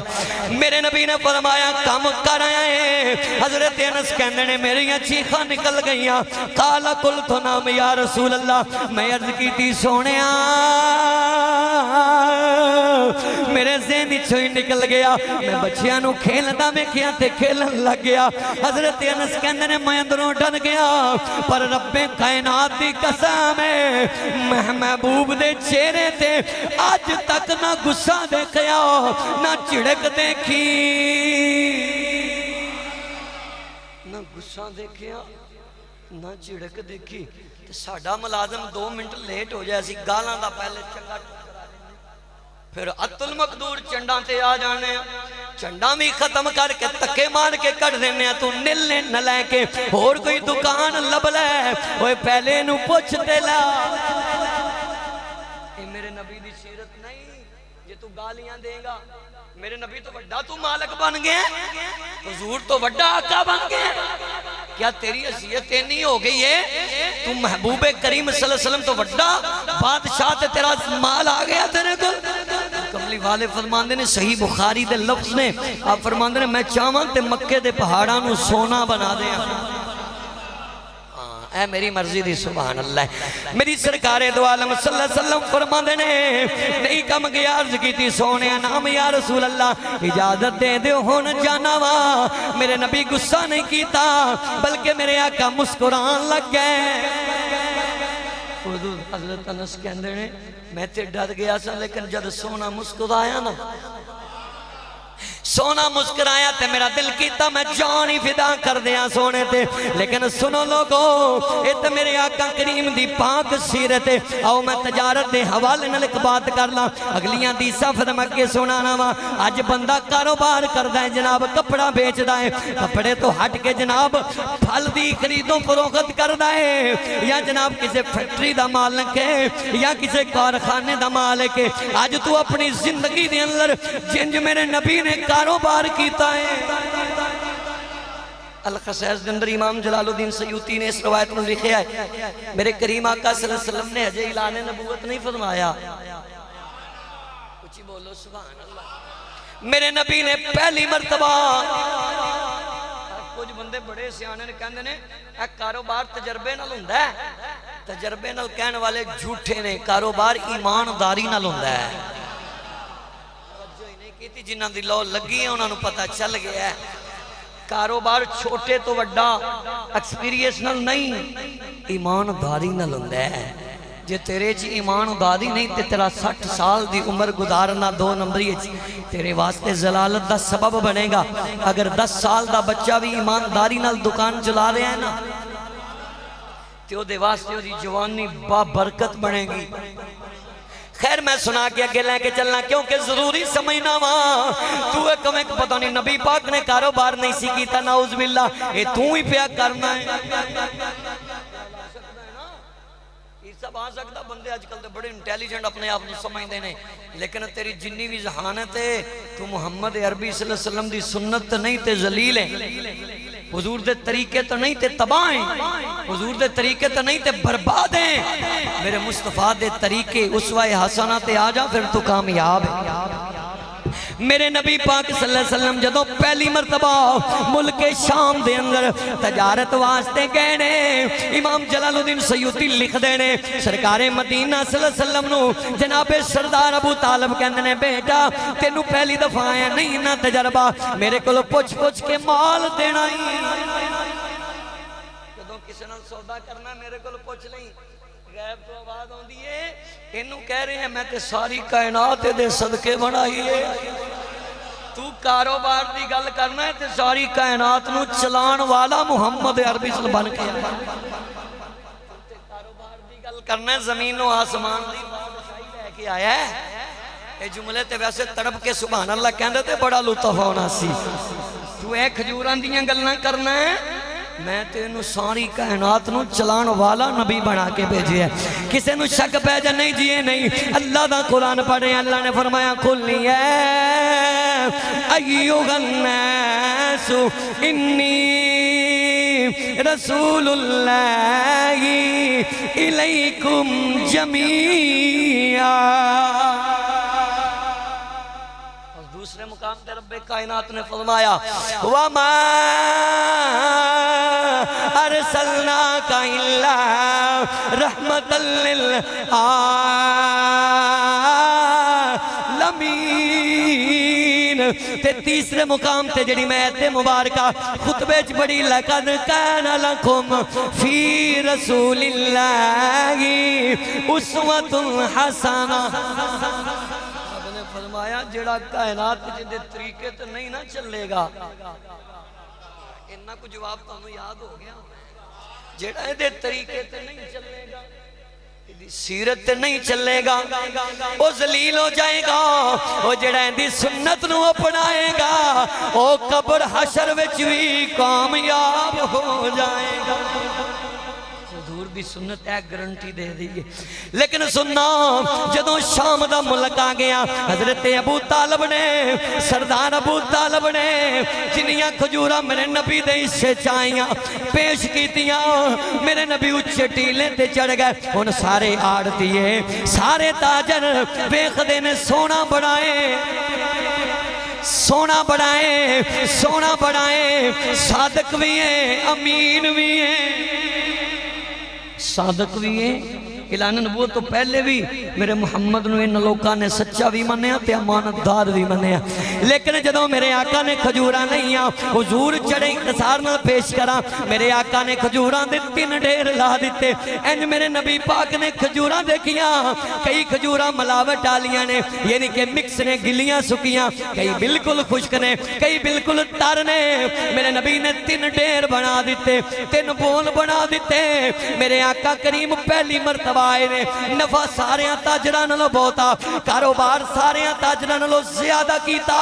میرے نبی نے فرمایا کم کر آئے حضرت انس کہنے نے میری چیخاں نکل گئیاں قال قلت نام یا رسول اللہ میں عرض کی تھی سونیا میرے ذہن چھوئی نکل گیا میں بچیاں نو کھیلدا میں کیا تے کھیلن لگ گیا حضرت انس کہنے نے میں اندروں ڈر گیا پر رب کائنات دی قسم ہے محبوب دے چہرے تے آج تک نہ غصہ دیکھیا نہ چڑک دیکھی نہ غصہ دیکھیا نہ چڑک دیکھی ساڑھا ملازم 2 منٹ لیٹ ہو جائے سی گالاں دا پہلے چنگا پھر عطل مقدور چنڈاں تے آ جانے چنڈاں بھی ختم کر کے تکے مار کے کٹ دینے تو نلنے نہ لے کے اور کوئی دکان لب لے اوے پہلے نو پوچھ دے لا میرے نبی دی سیرت نہیں یہ تو گالیاں دے گا میرے نبی تو وڈا تو مالک بن گئے حضور تو وڈا آقا بن گئے کیا تیری حیثیت نہیں ہو گئی ہے؟ تو محبوب کریم صلی اللہ علیہ وسلم تو وڈا بادشاہ تے تیرا مال آ گیا تیرے کو. کملی والے فرماندے نے صحیح بخاری دے لفظ نے آپ فرماندے نے میں چاہواں تے مکے دے پہاڑاں نو سونا بنا دیا. اے میری مرضی دی سبحان اللہ. میری سرکار دو عالم صلی اللہ علیہ وسلم فرماندے نے نہیں کم گیا عرض کی تھی سونے نام یا رسول اللہ اجازت دے دے ہون جانا وا. میرے نبی غصہ نہیں کیتا بلکہ میرے آقا مسکران لگ گئے. حضرت انس کہندے نے میں تے ڈر گیا سا لیکن جب سونا مسکرایا نا سونا مسکرایا تے میرا دل کیتا میں جان ہی فدا کر دیا سونے تے. لیکن سنو لوگو اے تے میرے آقا کریم دی پاک سیرت ہے. آؤ میں تجارت دے حوالے نہ ایک بات کر لا اگلیاں دی سفر مکے سنانا وا. آج بندہ کاروبار کردا ہے جناب کپڑا بیچدا ہے کپڑے تو ہٹ کے جناب پھل دی خریدوں فروخت کردا ہے یا جناب کسی فیکٹری دا مالک ہے یا کسی کارخانے دا مالک ہے. آج تو اپنی زندگی دے اندر جنج میرے نبی نے کاروبار کیتا ہے. الخصائص دے اندر امام جلال الدین سیوطی نے اس روایت میں لکھا ہے میرے کریم آقا صلی اللہ علیہ وسلم نے حج اعلان نبوت نہیں فرمایا. کچھ بولو سبحان اللہ. میرے نبی نے پہلی مرتبہ کچھ بندے بڑے سیانے نے کہندے نے اے کاروبار تجربے نال ہوندا ہے. تجربے نال کہنے والے جھوٹے نے. کاروبار ایمانداری نال ہوندا ہے. کیتی جنہ دی لو لگی ہے انہوں نے پتہ چل گیا ہے. کاروبار چھوٹے تو وڈا ایکسپیرینس نال نہیں ایمانداری نال ہوندا ہے. جے تیرے چ ایمانداری نہیں تے تیرا 60 سال دی عمر گزارنا 2 نمبری تیرے واسطے ضلالت دا سبب بنے گا. اگر 10 سال دا بچہ بھی ایمانداری نال دکان چلا رہا ہے نا تے او دے واسطے دی جوانی با برکت بنے گی. خیر میں سنا کے اگے لے کے چلنا کیونکہ ضروری سمجھنا وہاں تو ایک کم ایک پتہ نہیں نبی پاک نے کاروبار نہیں سی کیتا نعوذ باللہ اے تو ہی پیا کرنا ہے. یہ سب آ سکتا بندے آج کل دے بڑے انٹیلیجنٹ اپنے آپ کو سمجھ دینے لیکن تیری جنی بھی ذہانت ہے تو محمد عربی صلی اللہ علیہ وسلم دی سنت نہیں تے ذلیل ہے. حضور دے طریقے تو نہیں تے تباہ ہیں. حضور دے طریقے تو نہیں تے برباد ہیں. میرے مصطفیٰ دے طریقے اسوہ حسنہ تے آ جا پھر تو کامیاب ہے. میرے نبی پاک صلی اللہ علیہ وسلم جدوں پہلی مرتبہ ملک شام دے اندر تجارت واسطے گئے نے امام جلال الدین سیوطی لکھ دینے سرکار مدینہ صلی اللہ علیہ وسلم نو جناب سردار ابو طالب کہندے نے بیٹا تینوں پہلی دفعہ آیا نہیں نہ تجربہ میرے کو پوچھ پوچھ کے مال دینا ہی جدوں کسی نال سودا کرنا میرے کو پوچھ لیں غیب تو آواز ہوندی ہے انہوں کہہ رہے ہیں میں تے ساری کائنات دے صدقے بنائیے. تو کاروبار دی گل کرنا ہے تے ساری کائنات نو چلان والا محمد عربی صلی اللہ علیہ وسلم بن کے کاروبار دی گل کرنا ہے زمین و آسمان دی بادشاہی لے کے آیا ہے. اے جملے تے ویسے تڑپ کے سبحان اللہ کہندے تے بڑا لطف ہونا سی. تو اے کھجوراں دیاں گلاں کرنا ہے میں تینوں ساری کائنات نو چلان والا نبی بنا کے بھیجے ہے. کسے نو شک پہ جا نہیں جیے نہیں اللہ دا قرآن پڑھے اللہ نے فرمایا قُلْ يَا أَيُّهَا النَّاسُ إِنِّي رَسُولُ اللَّهِ إِلَيْكُمْ جَمِيعًا. دوسرے مقام تے رب کائنات نے فرمایا وَمَا أَرْسَلْنَاكَ إِلَّا رَحْمَةً لِلْعَالَمِينَ. تے تیسرے مقام تے جڑی میں ایت مبارکہ خطبے چ بڑی لَقَدْ كَانَ لَكُمْ فِي رَسُولِ اللَّهِ أُسْوَةٌ حَسَنَةٌ. فرمایا جڑا کائنات جدے طریقے تو نہیں نہ چلے گا انہا کو جواب تو ہمیں یاد ہو گیا جڑا دے طریقے تو نہیں چلے گا سیرت تے نہیں چلے گا وہ ذلیل ہو جائے گا. وہ جڑا دی سنت نو اپنائے گا وہ قبر حشر وچ بھی کامیاب ہو جائے گا. حضور بھی سنت ہے گارنٹی دے دیئے لیکن سننا جدوں شام دا ملک آ گیا حضرت ابو طالب نے سردار ابو طالب نے جنیاں کھجورا میرے نبی دے حصے چاہیاں پیش کیتیاں میرے نبی اچھے ٹیلے تے چڑھ گئے ان سارے آڑ دیئے سارے تاجر ویخ دینے سونا بڑھائے سونا بڑھائے سونا بڑھائے صادق بھی ہیں امین بھی ہیں صادق بھی ہیں اعلان نبوت تو پہلے بھی میرے محمد نے ان لوگوں نے سچا بھی منیا تے امانت دار بھی منیا لیکن جدوں میرے آقا نے کھجورا نہیں حضور چڑھے اختصار نال پیش کرا میرے آقا نے کھجورا دے 3 ڈھیر لا دیتے انج میرے نبی پاک نے کھجورا دیکھیاں کئی کھجورا ملاوٹ آلیاں نے یعنی کہ مکس نے گلیاں سکیاں کئی بالکل خشک نے کئی بالکل تر نے میرے نبی نے 3 ڈھیر بنا دیتے 3 بول بنا دیتے میرے آقا کریم پہلی مرتبہ آئے نے نفع ساریاں تاجران لو بہتا کاروبار ساریاں تاجران لو زیادہ کیتا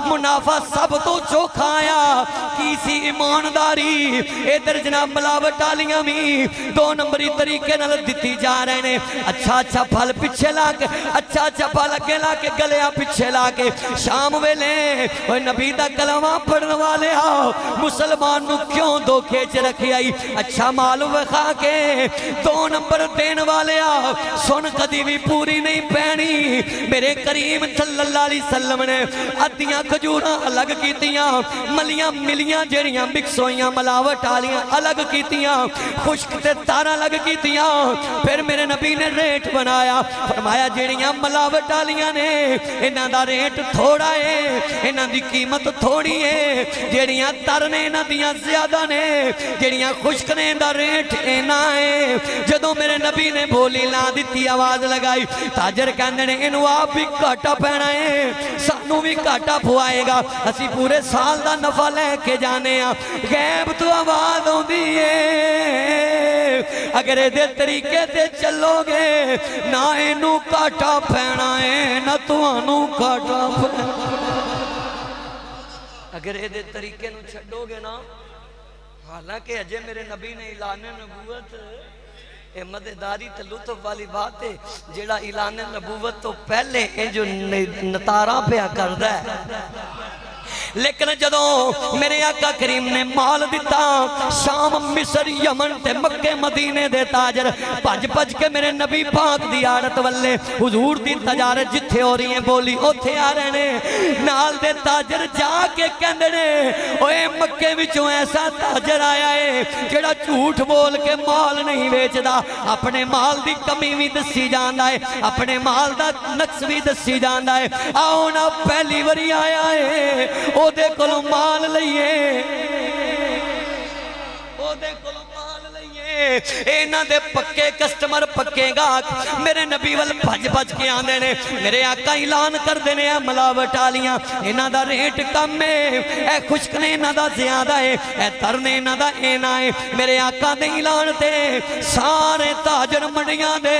منافع سب تو چوکھا آیا کیسی ایمانداری ادھر جناب ملاوٹ آلیاں بھی 2 نمبری طریقے نال دیتی جا رہے نے اچھا پھل پچھے لا کے اچھا پھل اگے لا کے گلیا پچھے لا کے شام ویلے اوہ نبی دا کلمہ پڑھنے والے آؤ مسلمان نو کیوں دو کھیچ رکھی آئی اچھا معلوم خواہ کے 2 نمبر دین والے آؤ سن کدی بھی پوری نہیں پہنی میرے کریم صلی اللہ علیہ وسلم نے ادیاں کھجوراں الگ کیتیاں ملیاں ملیاں جڑیاں مکس ہویاں ملاوٹ آلیاں الگ کیتیاں خشک تے تارا الگ کیتیاں پھر میرے نبی نے ریٹ بنایا فرمایا جڑیاں ملاوٹ آلیاں نے انہاں دا ریٹ تھوڑا ہے انہاں دی قیمت تھوڑی ہے جڑیاں تر نے انہاں دیاں زیادہ نے جڑیاں خشک نے دا ریٹ اینا ہے جدوں میرے نبی نے بولی لا دیتی آواز لگائی تاجر کہنے نے انہوں آپ بھی کاٹا پہنا ہے سانوں بھی کاٹا پھوائے گا اسی پورے سال دا نفع لے کے جانے ہیں غیب تو آواز ہوں دیئے اگر دے طریقے تے چلو گے نہ انہوں کاٹا پہنا ہے نہ تو انہوں کاٹا پہنا اگر دے طریقے نو چھڑو گے نا حالانکہ اجے میرے نبی نے اعلان نبوت مدداری تے لطف والی بات ہے جیڑا اعلان نبوت تو پہلے جو نتارہ پہ کردہ ہے لیکن جدوں میرے آقا کریم نے مال دیتا شام مصر یمن تے مکہ مدینے دے تاجر پج کے میرے نبی پاک دی آڑت والے حضور دی تجارت جتھے ہو رہی ہیں بولی اوتھے آ رہے نے نال دے تاجر جا کے کہندے اوے مکے وچوں ایسا تاجر آیا ہے جڑا جھوٹ بول کے مال نہیں بیچدا اپنے مال دی کمی بھی دسی جاندا ہے اپنے مال دا نقص بھی دسی جاندا ہے آؤ نا پہلی واری آیا ہے او دے کلو مال لئیے او دے کلو مال لئیے اینا دے پکے کسٹمر پکے گا میرے نبی وال بھج کے آندے نے میرے آقا اعلان کر دینے ہیں ملاوٹ آلیاں اینا دا ریٹ کم ہے اے خشک نے اینا دا زیادہ ہے اے تر نے اینا دا اینا ہے میرے آقا دے اعلان تے سارے تاجر منڈیاں دے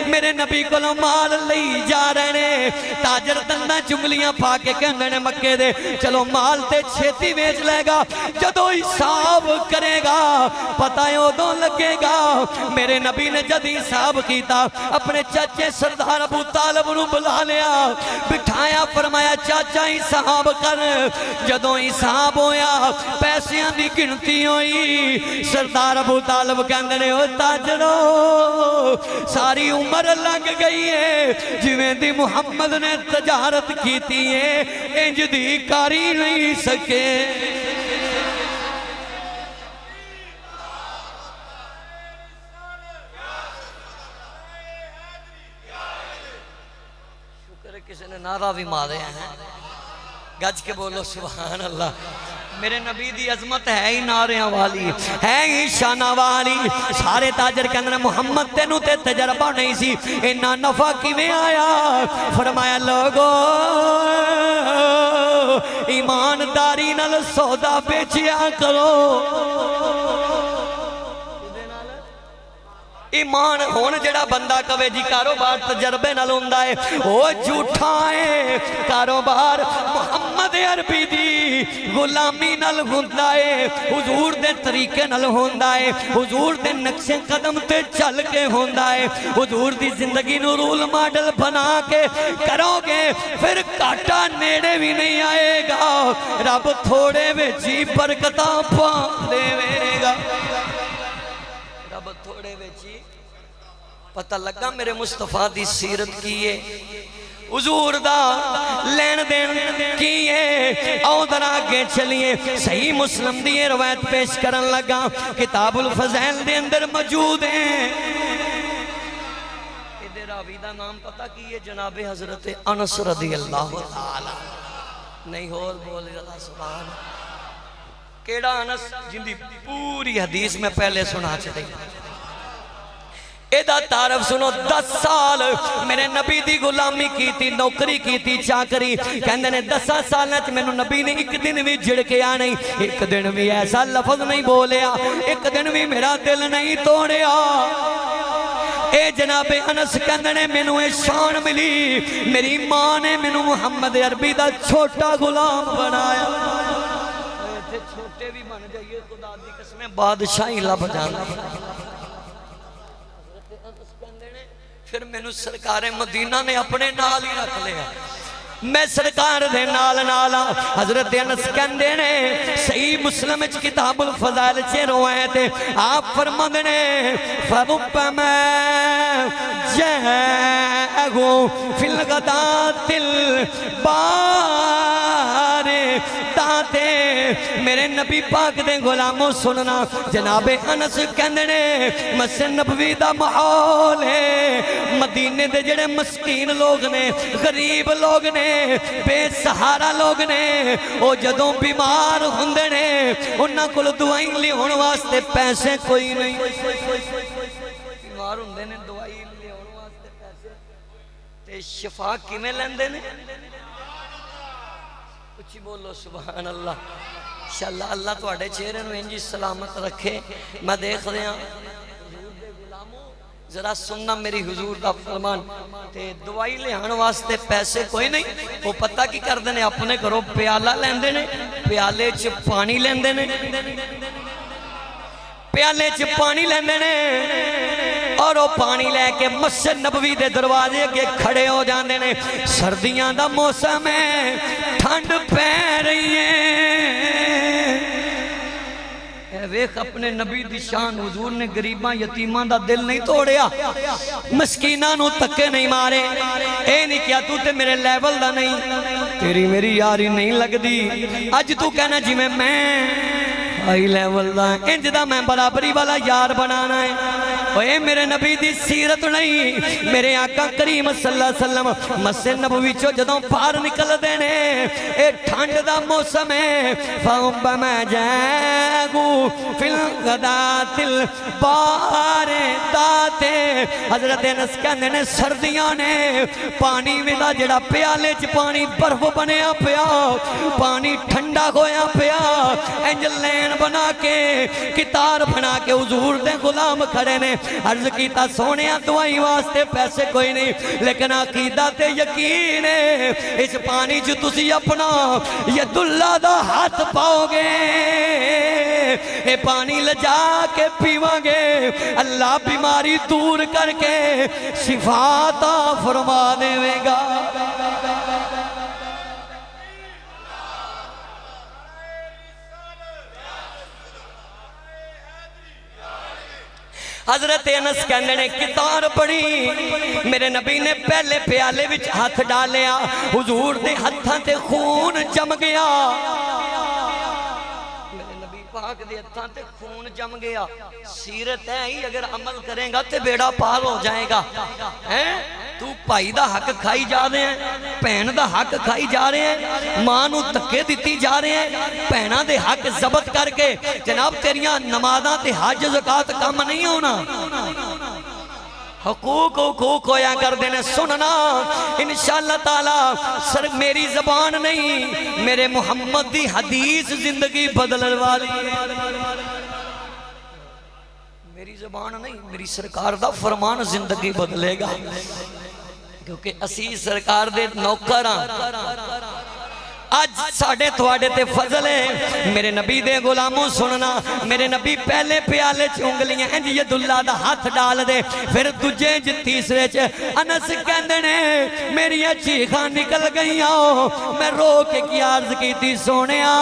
میرے نبی کلو مال لئی جا رہے نے تاجر دندہ چنگلیاں پا کے کہندے نے مکے دے چلو مال تے چھیتی بیچ لے گا جدو حساب کرے گا پتہ ہے ادوں لگے گا میرے نبی نے جد حساب کیتا اپنے چاچے سردار ابو طالب نو بلا لیا بٹھایا فرمایا چاچا حساب کر جدوں حساب ہویا پیسیاں دی گنتی ہوئی سردار ابو طالب کہندے نے او تاجرو ساری عمر لگ گئی ہے جویں دی محمد نے تجارت کیتی ہے انج دی کاری نہیں سکے کسی نے نعرہ بھی مارے ہیں گج کے بولو سبحان اللہ میرے نبی دی عظمت ہے ہی نعریاں والی ہے ہی شانہ والی سارے تاجر کے اندر محمد تینوں تے تجربہ نہیں سی انہا نفع کی میں آیا فرمایا لوگو ایمانداری نال سودا بیچیا کرو ایمان ہون جڑا بندہ کہے جی کاروبار تجربے نال ہوندا ہے او جھوٹا ہے کاروبار محمد عربی دی غلامی نال ہوندا ہے حضور دے طریقے نال ہوندا ہے حضور دے نقش قدم تے چل کے ہوندا ہے حضور دی زندگی نو رول ماڈل بنا کے کرو گے پھر کاٹا نیڑے بھی نہیں آئے گا رب تھوڑے وچی برکتاں پا دے گا رب تھوڑے وچی پتہ لگا میرے مصطفیٰ دی سیرت کیے حضور دا لین دین کیے او در آگے چلیے صحیح مسلم دی روایت پیش کرن لگا کتاب الفضائل دے اندر موجود ہیں ادھر راوی دا نام پتہ کیے جناب حضرت انس رضی اللہ تعالی نہیں اور بولے اللہ سبحان کیڑا انس جن دی پوری حدیث میں پہلے سنا چاہتے ہیں ایدہ تعرف سنو 10 سال میرے نبی دی غلامی کی تھی نوکری کی تھی چاکری کہندے نے 10 سالت میں نبی نے ایک دن بھی جھڑکیا نہیں ایک دن بھی ایسا لفظ نہیں بولیا ایک دن بھی میرا دل نہیں توڑیا اے جناب انس کہندے نے میں نو شان ملی میری ماں نے میں نو محمد عربی دا چھوٹا غلام بنایا چھوٹے بھی بن جائیے خدا دی قسمیں بادشاہی لب جانا پھر میں نے سرکار مدینہ نے اپنے نال ہی رکھ لیا میں سرکار دے نال نالا حضرت انس کہندے نے صحیح مسلم اچ کتاب الفضائل چے روائے تھے آپ فرماندے نے فَرُبَّمَا جَاءَهُ فِي الْغَدَاةِ الْبَارِ تاتے میرے نبی پاک دے غلاموں سننا جناب انس کہندے نے مسجد نبوی دا ماحول ہے مدینے دے جڑے مسکین لوگ نے غریب لوگ نے بے سہارا لوگ نے او جدوں بیمار ہوندے نے انہاں کول دعائیں لیاون واسطے پیسے کوئی نہیں بیمار ہوندے نے دعائی لیاون واسطے پیسے تے شفا کیویں لیندے نے کچھ بولو سبحان اللہ انشاءاللہ اللہ تواڈے چہرے نو انجی سلامت رکھے میں دیکھ رہا حضور دے غلاموں ذرا سننا میری حضور دا فرمان تے دوائی لے آن واسطے پیسے کوئی نہیں وہ پتہ کی کر دینے اپنے کرو پیالہ لیندے نے پیالے چ پانی لیندے نے پیالے چ پانی لیندے نے اور وہ پانی لے کے مسجد نبوی دے دروازے کے کھڑے ہو جاندے نے سردیاں دا موسم ہے ٹھنڈ پہ رہی ہے ویخ اپنے نبی دی شان حضور نے گریباں یتیماں دا دل نہیں توڑیا مسکیناں نو تکے نہیں مارے اے نہیں کیا تو تے میرے لیول دا نہیں تیری میری یاری نہیں لگ دی آج تو کہنا جی میں آئی لیول دا انج دا میں برابری والا یار بنانا ہے اے میرے نبی دی سیرت نہیں میرے آقا کریم صلی اللہ علیہ وسلم مسجد نبوی چو جدوں باہر نکل دینے اے ٹھنڈ دا موسم ہے فَرُبَّمَا جَاءَهُ فِي الْغَدَاةِ الْبَارِ تاتے حضرت انس کہندے نے سردیاں نے پانی ویلا جڑا پیالے چ پانی برف بنیا پیا پانی ٹھنڈا ہویا پیا انج لین بنا کے کتار بنا کے حضور دے غلام کھڑے نے عرض کیتا سونیاں دعائی واسطے پیسے کوئی نہیں لیکن عقیدہ تے یقین ہے اس پانی جو تسی اپنا ید اللہ دا ہاتھ پاؤ گے اے پانی لجا کے پیواں گے اللہ بیماری دور کر کے شفاعتا فرما دے گا حضرت انس کہندے نے کتار پڑی میرے نبی نے پہلے پیالے وچ ہاتھ ڈالیا حضور دے ہتھاں تے خون جم گیا میرے نبی پاک دے ہتھاں تے خون جم گیا سیرت ہے ہی اگر عمل کریں گا تے بیڑا پار ہو جائے گا تو پائی دا حق کھائی جا رہے ہیں پہن دا حق کھائی جا رہے ہیں ماں نو تکے دیتی جا رہے ہیں پہنا دے حق ضبط کر کے جناب تیریاں نمازاں تے حج زکات کم نہیں ہونا حقوق ہویا کر دینے سننا انشاءاللہ تعالی سر میری زبان نہیں میرے محمد دی حدیث زندگی بدل والی میری میری زبان نہیں، میری سرکار دا فرمان زندگی بدلے گا، کیونکہ اسی سرکار دے نوکر ہاں۔ آج ساڑھے تواڑے تے فضل ہے، میرے نبی دے غلاموں سننا، میرے نبی پہلے پیالے چونگلیاں ہیں ید اللہ دا ہاتھ ڈال دے، پھر تجھے تیسرے چ انس کہندنے میری چیخاں نکل گئیاں، میں رو کے کی عرض کی تھی سونیا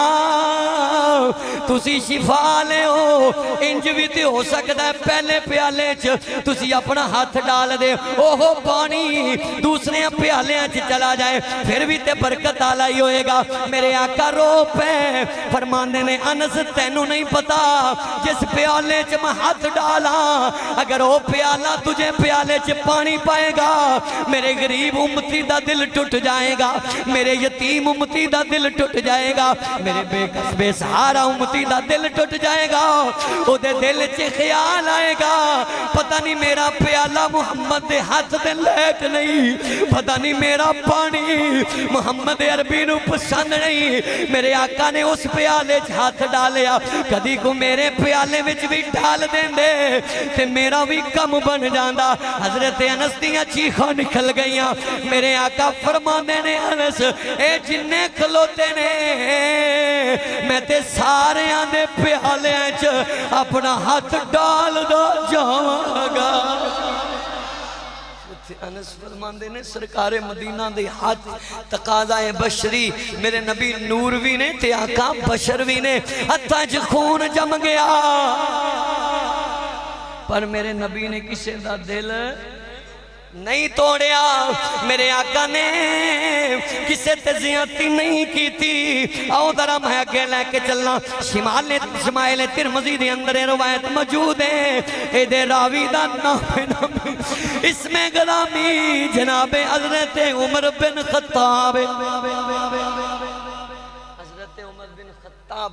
تسی شفا لے ہو، انج بھی تے ہو سکتا ہے پہلے پیالے چ تسی اپنا ہاتھ ڈال دے، اوہو پانی دوسرے پیالے چ چلا جائے، پھر بھی تے برکت آلا ہی ہوئے گا۔ میرے آقا رو پہ فرماندے نے انس تینوں نہیں پتا جس پیالے چ میں ہاتھ ڈالا اگر وہ پیالہ تجھے پیالے چ پانی پائے گا میرے غریب امتی دا دل ٹوٹ جائے گا، میرے یتیم امتی دا دل ٹوٹ جائے گا، میرے بے کس بے سہارا امتی دا دل ٹوٹ جائے گا، او دے دل چ خیال آئے گا پتہ نہیں میرا پیالہ محمد دے ہاتھ دے لیک نہیں، پتہ نہیں میرا پانی محمد عربی نو پسند نہیں۔ میرے آقا نے اس پیالے ہاتھ ڈالیا، کدی کو میرے پیالے وچ بھی ڈال دیں دے تے میرا بھی کم بن جاندہ۔ حضرت انس دیاں چیخاں نکل گئیاں، میرے آقا فرماندے نے انس اے جننے کھلوتے نے میں تے سارے آندے پیالے چ اپنا ہاتھ ڈال دا جاواں گا۔ انس فرماندے نے سرکار مدینہ دے ہاتھ تقاضہ بشری، میرے نبی نور بھی نے تے آقا بشر بھی نے، ہتھاں چ خون جم گیا پر میرے نبی نے کسے دا دل نہیں توڑیا، میرے آقا نے کسے تزیاتی نہیں کی تھی۔ آؤ ذرا میں آگے لے کے چلنا، شمائل ترمذی دے اندر روایت موجود ہے، اے دے راوی دا نام اس میں غلامی جناب حضرت عمر بن خطاب،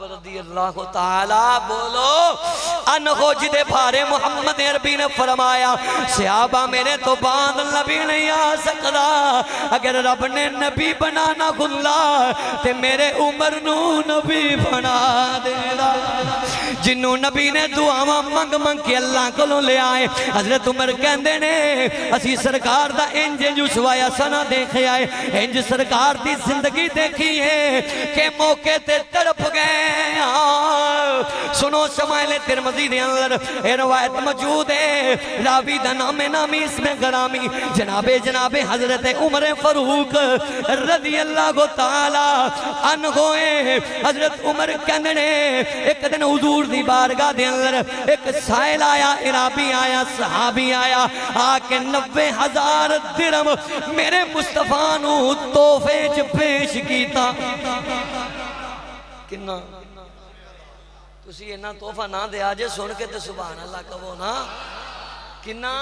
رضی اللہ تعالیٰ بولو انہو جدے بھارے محمد عربی نے فرمایا صحابہ میرے تو بعد نبی نہیں آ سکتا، اگر رب نے نبی بنانا کھلا تے میرے عمر نو نبی بنا دے دا، جنہوں نبی نے دعاواں منگ منگ کے اللہ کو لے آئے۔ حضرت عمر کہندے نے اسی سرکار دا انج سوایا سنا دیکھے آئے، انج سرکار دی زندگی دیکھی ہے کہ موقع تے تڑپ گئے۔ سنو شمائل ترمذی دے اندر اے روایت موجود ہے، راوی دا نام نامی اس میں غرامی جناب حضرت عمر فاروق رضی اللہ تعالی عنہ ہے۔ حضرت عمر کہندے ایک دن حضور دی بارگاہ دے اندر ایک سائل آیا، عرابی آیا، صحابی آیا، آکے 90,000 درہم میرے مصطفیٰ نو تحفے چ پیش کیتا۔ کنا تسی اینا تحفہ نہ دے آجے سن کے تے سبحان اللہ کہو نا، کنا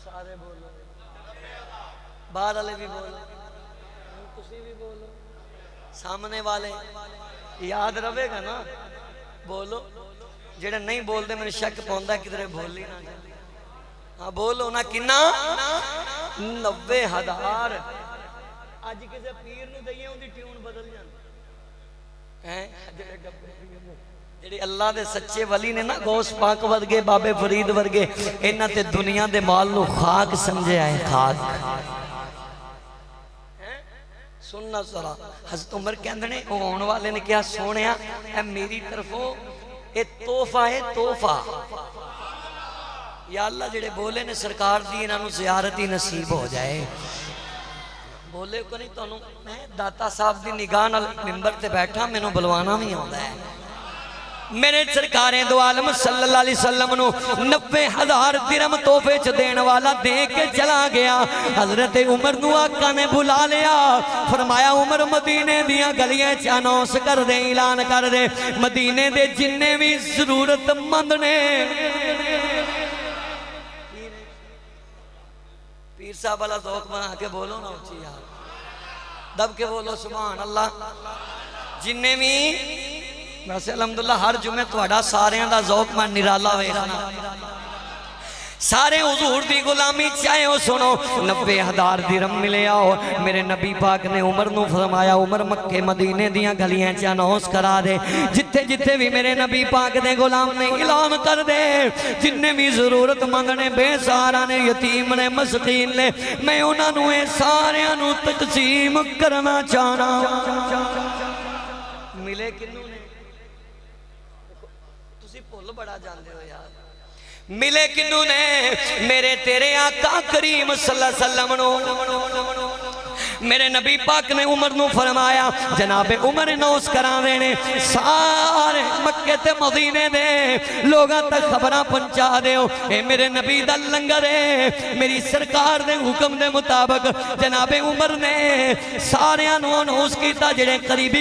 سارے بولو، باہر والے بھی بولو، تسی بھی بولو، سامنے والے یاد رہے گا نا، بولو، جڑے نہیں بول دے میں نے شک پوندا کدھرے بول لی نا، ہاں بولو نا، کنا 90,000 آج کسے پیر نو دئیے ہوں دی ٹیون بدل جانا، جڑے اللہ دے سچے ولی نے نا غوث پاک ورگے بابے فرید ورگے انہاں تے دنیا دے مال نو خاک سمجھے آئے، خاک سننا ذرا۔ حضرت عمر کہندنے اون والے نے کیا سونیا اے میری طرفوں اے تحفہ ہے، تحفہ یا اللہ جڑے بولے نے سرکار دی انہاں نو زیارتی نصیب ہو جائے، بولے کو نہیں تو میں داتا صاحب دی نگاہ نال ممبر تے بیٹھا میں نو بلوانا بھی ہوندہ ہے، میرے سرکاریں دو عالم صلی اللہ علیہ وسلم نو 90,000 درہم تحفے چ دین والا دے کے چلا گیا۔ حضرت عمر نو آقا نے بلا لیا، فرمایا عمر مدینے دیاں گلیاں چ اناؤنس کر دے، اعلان کر دے، مدینے دے جننے بھی ضرورت مند نے پیر صاحب والا ذوق بنا کے بولو نا اچھی یار، دب کے بولو سبحان اللہ، جننے بھی ویسے الحمدللہ ہر جمعہ تواڈا ساریاں دا ذوق میں نرالا ویکھنا، سارے حضور دی غلامی چاہے ہو سنو 90,000 درہم ملے آؤ میرے نبی پاک نے عمر نو فرمایا عمر مکے مدینے دیاں گلیاں چاہ نوز کرا دے جتھے جتھے بھی میرے نبی پاک نے غلام نے اعلان کر دے جننے بھی ضرورت مند نے بے سہارا نے یتیم نے مسکین نے میں انہاں نو سارے نو تقسیم کرنا چاہنا ملے کنوں نے تسی بھول بڑا جاندے ہو یار ملے کنوں نے میرے تیرے آقا کریم صلی اللہ علیہ وسلم میرے نبی پاک نے عمر نو فرمایا جناب عمر نوز کرانے نے سارے مکے تے مدینے دے لوگاں تک خبرہ پہنچا دے ہو اے میرے نبی دا لنگر ہے میری سرکار دے حکم دے مطابق جناب عمر نے سارے نوز کیتا جڑے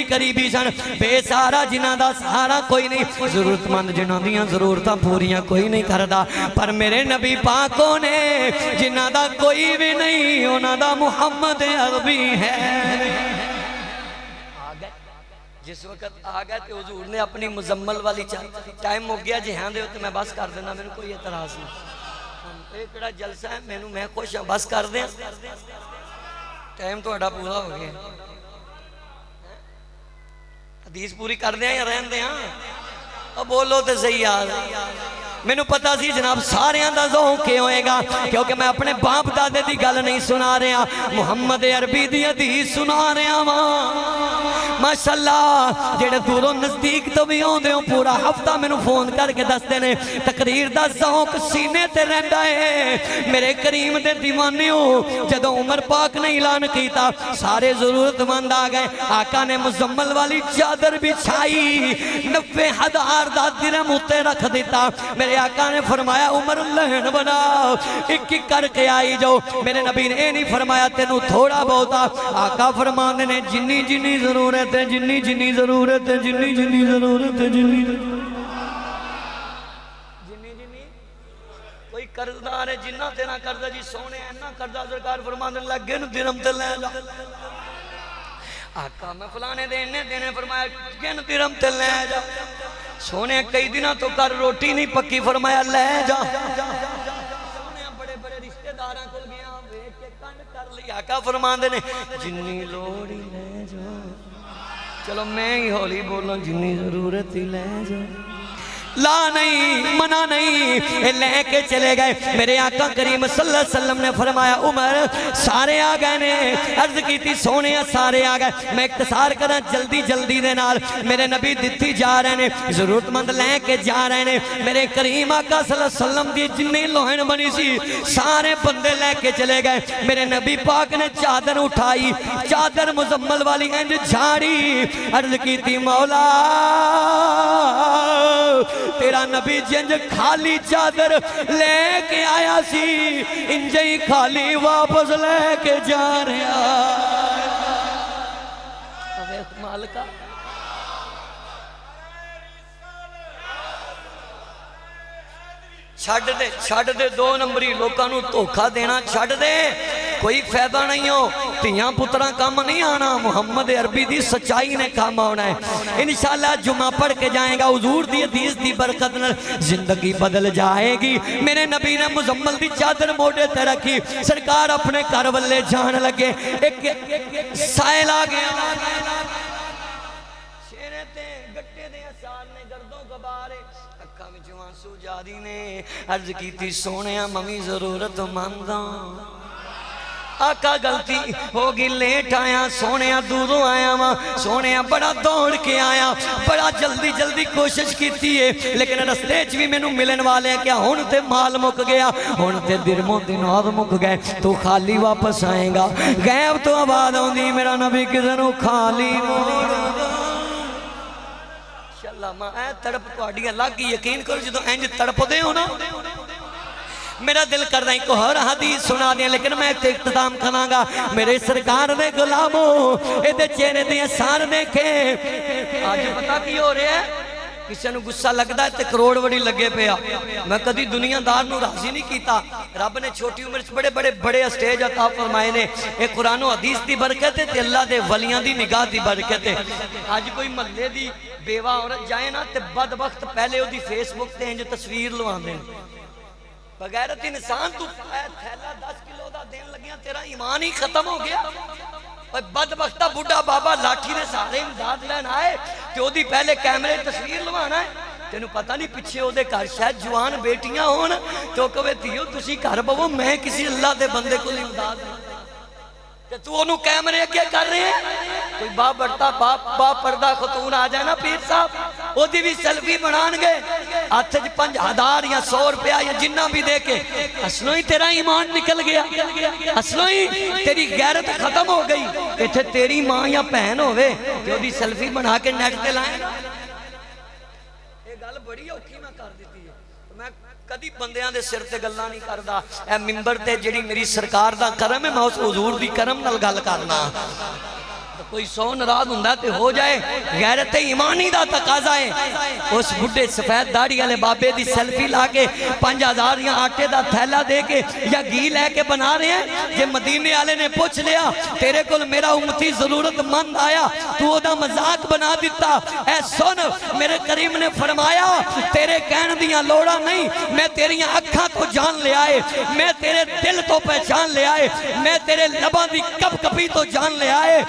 قریبی سن بے سارا جنہ دا سارا کوئی نہیں ضرورت مند جنہ دیاں ضرورتاں پوریاں کوئی نہیں کردا پر میرے نبی پاکوں نے جنہ دا کوئی بھی نہیں انہ دا محمد عربی ہے جس وقت آگئے تے حضور نے اپنی مزمل والی ٹائم ہو گیا جی ہاں دے ہوتے میں بس کر دینا میں نے کوئی اعتراض نہیں ایک کڑا جلسہ ہے میں خوش ہوں بس کر دیں ٹائم تو اڈا پورا ہو گیا حدیث پوری کر دیں یا رہن دیں اب بولو تے صحیح یار میں نے پتا سی جناب سارے اندہ ذوق کے ہوئے گا کیونکہ میں اپنے باپ دادے دی گل نہیں سنا رہے ہیں محمد عربی دی حدیث سنا رہے ہیں ماشاءاللہ جڑے دوروں نزدیک تو بھی ہوں دے ہوں پورا ہفتہ میں نے فون کر کے دستے نے تقریر دا ذوق سینے تے رہندا ہے میرے کریم دے دیوانے ہو جدو عمر پاک نے اعلان کیتا سارے ضرورت مند آ گئے آقا نے مزمل والی چادر بچھائی 90,000 درہم اتے رکھ دیتا میرے آقا نے فرمایا عمر لہن بناؤ ایک ایک کر کے آئی جو میرے نبی نے نہیں فرمایا تینو تھوڑا بہتا آقا فرمانے نے جنی ضرورت ہے جنی ضرورت ہے جنی ضرورت ہے جنی کوئی قرضدار ہے جنہ تینا قرضہ جی سونے اینا قرضہ سرکار فرمانے لگے نو درہم تے لے جا آقا میں فلانے دینے فرمایا گن درہم تے لے جا سونے کئی دنہ تو کر روٹی نہیں پکی فرمایا لے جا سونے بڑے بڑے رشتہ داراں کل گیا ویک کے کنڈ کر لیا آقا فرمان دینے جنی لوڑی لے جا چلو میں ہی ہولی بولوں جنی ضرورت ہی لے جا لا نہیں منع نہیں لے کے چلے گئے میرے آقا کریم صلی اللہ علیہ وسلم نے فرمایا عمر سارے آ گئے نے عرض کی تھی سونے سارے آ گئے میں اختصار کرنا جلدی دے نال میرے نبی دتی جا رہے نے ضرورت مند لے کے جا رہے نے میرے کریم آقا صلی اللہ علیہ وسلم دی جنی لوہن بنی سی سارے بندے لے کے چلے گئے میرے نبی پاک نے چادر اٹھائی چادر مزمل والی انج جھاڑی عرض کی تھی مولا تیرا نبی جنج خالی چادر لے کے آیا سی انجھئی خالی واپس لے کے جا رہا اب مالکہ چھڑ دے 2 نمبری لوکانو دھوکا دینا چھڑ دے کوئی فائدہ نہیں ہو تیاں پتران کام نہیں آنا محمد عربی دی سچائی نے کام آنا ہے انشاءاللہ جمعہ پڑھ کے جائیں گا حضور دی حدیث دی برکت زندگی بدل جائے گی میرے نبی نے مزمل دی چادر موڑے تے رکھی سرکار اپنے کارولے جان لگے ایک سائل آ گیا شیرے تے گٹے دے اثار نے گردوں کو بارے اکھا میں جوان سو جادی نے عرض کی تھی سونیا ممی ضرورت منداں آقا غلطی ہوگی لیٹ آیا سونیا دوروں آیا ماں سونیا بڑا دوڑ کے آیا بڑا جلدی کوشش کیتی ہے لیکن رستے چوی میں نو ملن والے ہیں کیا ہونتے مال مک گیا ہونتے درموں دنات مک گئے تو خالی واپس آئیں گا غیب تو آباد ہوں دی میرا نبی کسنو خالی موڑ انشاءاللہ ماں اے تڑپ کو آڈیاں لاگی یقین کرو جدو اینج تڑپ دے ہونا میرا دل کر رہا ہے کو ہر حدیث سنا دیا لیکن میں اختتام کھنا گا میرے سرکار دے غلاموں دے چہرے دے سار دیکھے آج پتا کی ہو رہے ہیں کسی نے غصہ لگتا ہے تے کروڑ وڑی لگے پیا میں کدی دنیا دار نو راضی نہیں کیتا رب نے چھوٹی عمر سے بڑے اسٹیج عطا فرمائے نے ایک قرآن و حدیث دی برکت ہے تے اللہ دے ولیاں دی نگاہ دی برکت ہے آج کوئی محلے دی بیوہ عورت جائے نا تے بدبخت پہلے ہو دی فیس بک تے ہیں جو تصویر لوان دیں بغیرت انسان تو تھیلا 10 کلو دا دین لگیاں تیرا ایمان ہی ختم ہو گیا بدبختہ بڑھا بابا لاٹھی نے سارے امداد لین آئے کہ وہ دی پہلے کیمرے تصویر لوانا ہے تینوں پتہ نہیں پیچھے وہ دے گھر شاید جوان بیٹیاں ہون تو کہے تھیو تسی گھر بہو میں کسی اللہ دے بندے کو امداد نہیں کہ تو انہوں کیمرے کیا کر رہے ہیں کوئی باپ بڑھتا باپ پردہ خطون آ جائے نا پیر صاحب وہ دی بھی سیلفی بنان گئے آتھے 5,000 یا 100 روپیہ یا جنہ بھی دے کے اصلوں ہی تیرا ایمان نکل گیا اصلوں ہی تیری غیرت ختم ہو گئی کہ تھے تیری ماں یا پہن ہوئے کہ وہ دی سیلفی بنا کے نیٹ تے لائیں یہ گل بڑی اوکھی میں کر دیتی ہے میں کدی بندیاں دے سر تے گلاں نہیں کردا اے منبر تے جڑی میری سرکار دا کرم ہے میں اس حضور دی کرم نال گل کرنا کوئی 100 ناراض ہوندا تے ہو جائے غیرت ایمانی دا تقاضا ہے اس بڈھے سفید داڑھی والے بابے دی سیلفی لا کے 5,000 یا آٹے دا تھیلا دے کے یا گھی لے کے بنا رہے ہیں جے مدینے والے نے پوچھ لیا تیرے کول میرا امتی ضرورت مند آیا تو دا مذاق بنا دیتا اے سن میرے کریم نے فرمایا تیرے کہن دیاں لوڑا نہیں میں تیریاں اکھاں تو جان لے آئے میں تیرے دل تو پہچان لے آئے میں تیرے لباں دی کپ کپی تو جان لے آئے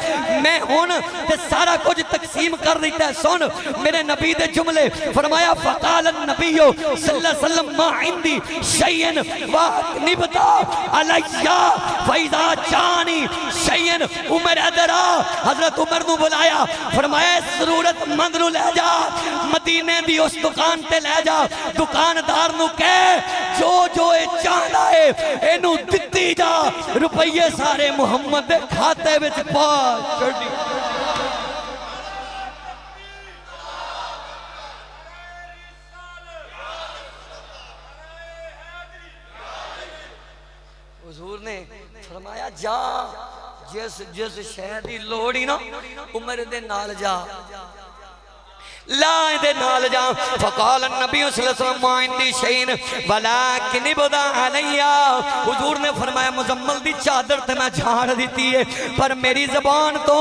میں ہون تے سارا کچھ تقسیم کر دیتا ہے سن میرے نبی دے جملے فرمایا فقال النبی صلی اللہ علیہ وسلم ما عندی شیئن وَاقْنِبْتَا عَلَيَّا فَإِذَا جَانِي شیئن عمر ادرا حضرت عمر نو بلایا فرمایا ضرورت مند نو لے جا مدینے دی اس دکان تے لے جا دکاندار نو کہے جو اے چاہنا ہے اینو دتی جا روپیے سارے محمد دے کھاتے وچ پاس کر دی حضور نے فرمایا جا جس شہدی لوڑی نا عمر دے نال جا لا دے نال جا فقال النبی صلی اللہ علیہ وسلم ما عندی شیئن ولیکن ابدا علیہ حضور نے فرمایا مزمل دی چادر تے میں جھاڑ دیتی ہے پر میری زبان تو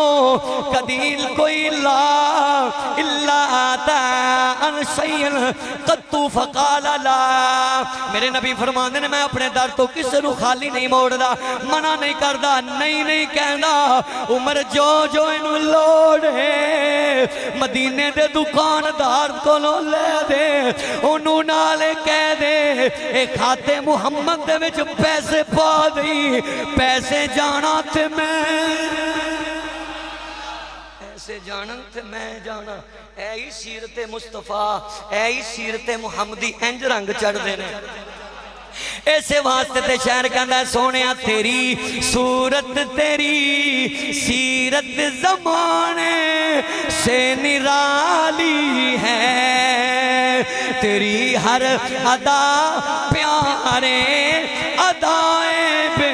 قدیل کوئی اللہ آتا ان شیئن قطو فقال لا میرے نبی فرمانے نے میں اپنے در تو کسے نو خالی نہیں موڑ دا منع نہیں کر دا نہیں کہنا عمر جو انہوں لوڑے مدینے دے دکاندار کو لے دے انہوں نالے کہہ دے اے کھاتے محمد دے وچ پیسے پا دی پیسے جانا تھے میں ایسے جانا تھے میں جانا اے ہی سیرت مصطفیٰ اے ہی سیرت محمدی انج رنگ چڑھ دینے ایسے واسطے تے شہر کہندہ ہے سونیا تیری صورت تیری سیرت زمانے سے نرالی ہے تیری ہر ادا پیارے ادائیں بے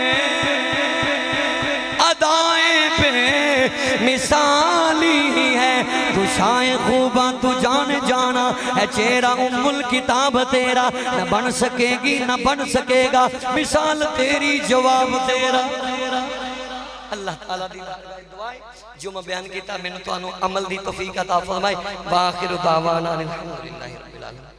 مثالی ہے تو شائع خوباں تو جانا ہے چہرہ ام الکتاب تیرا نہ بن سکے گی نہ بن سکے گا مثال تیری جواب تیرا اللہ تعالیٰ دی دعائیں جو میں بیان کیتا میں نے تو عمل دی توفیق عطا فرمائے وآخر دعوانا الحمدللہ رب العالمین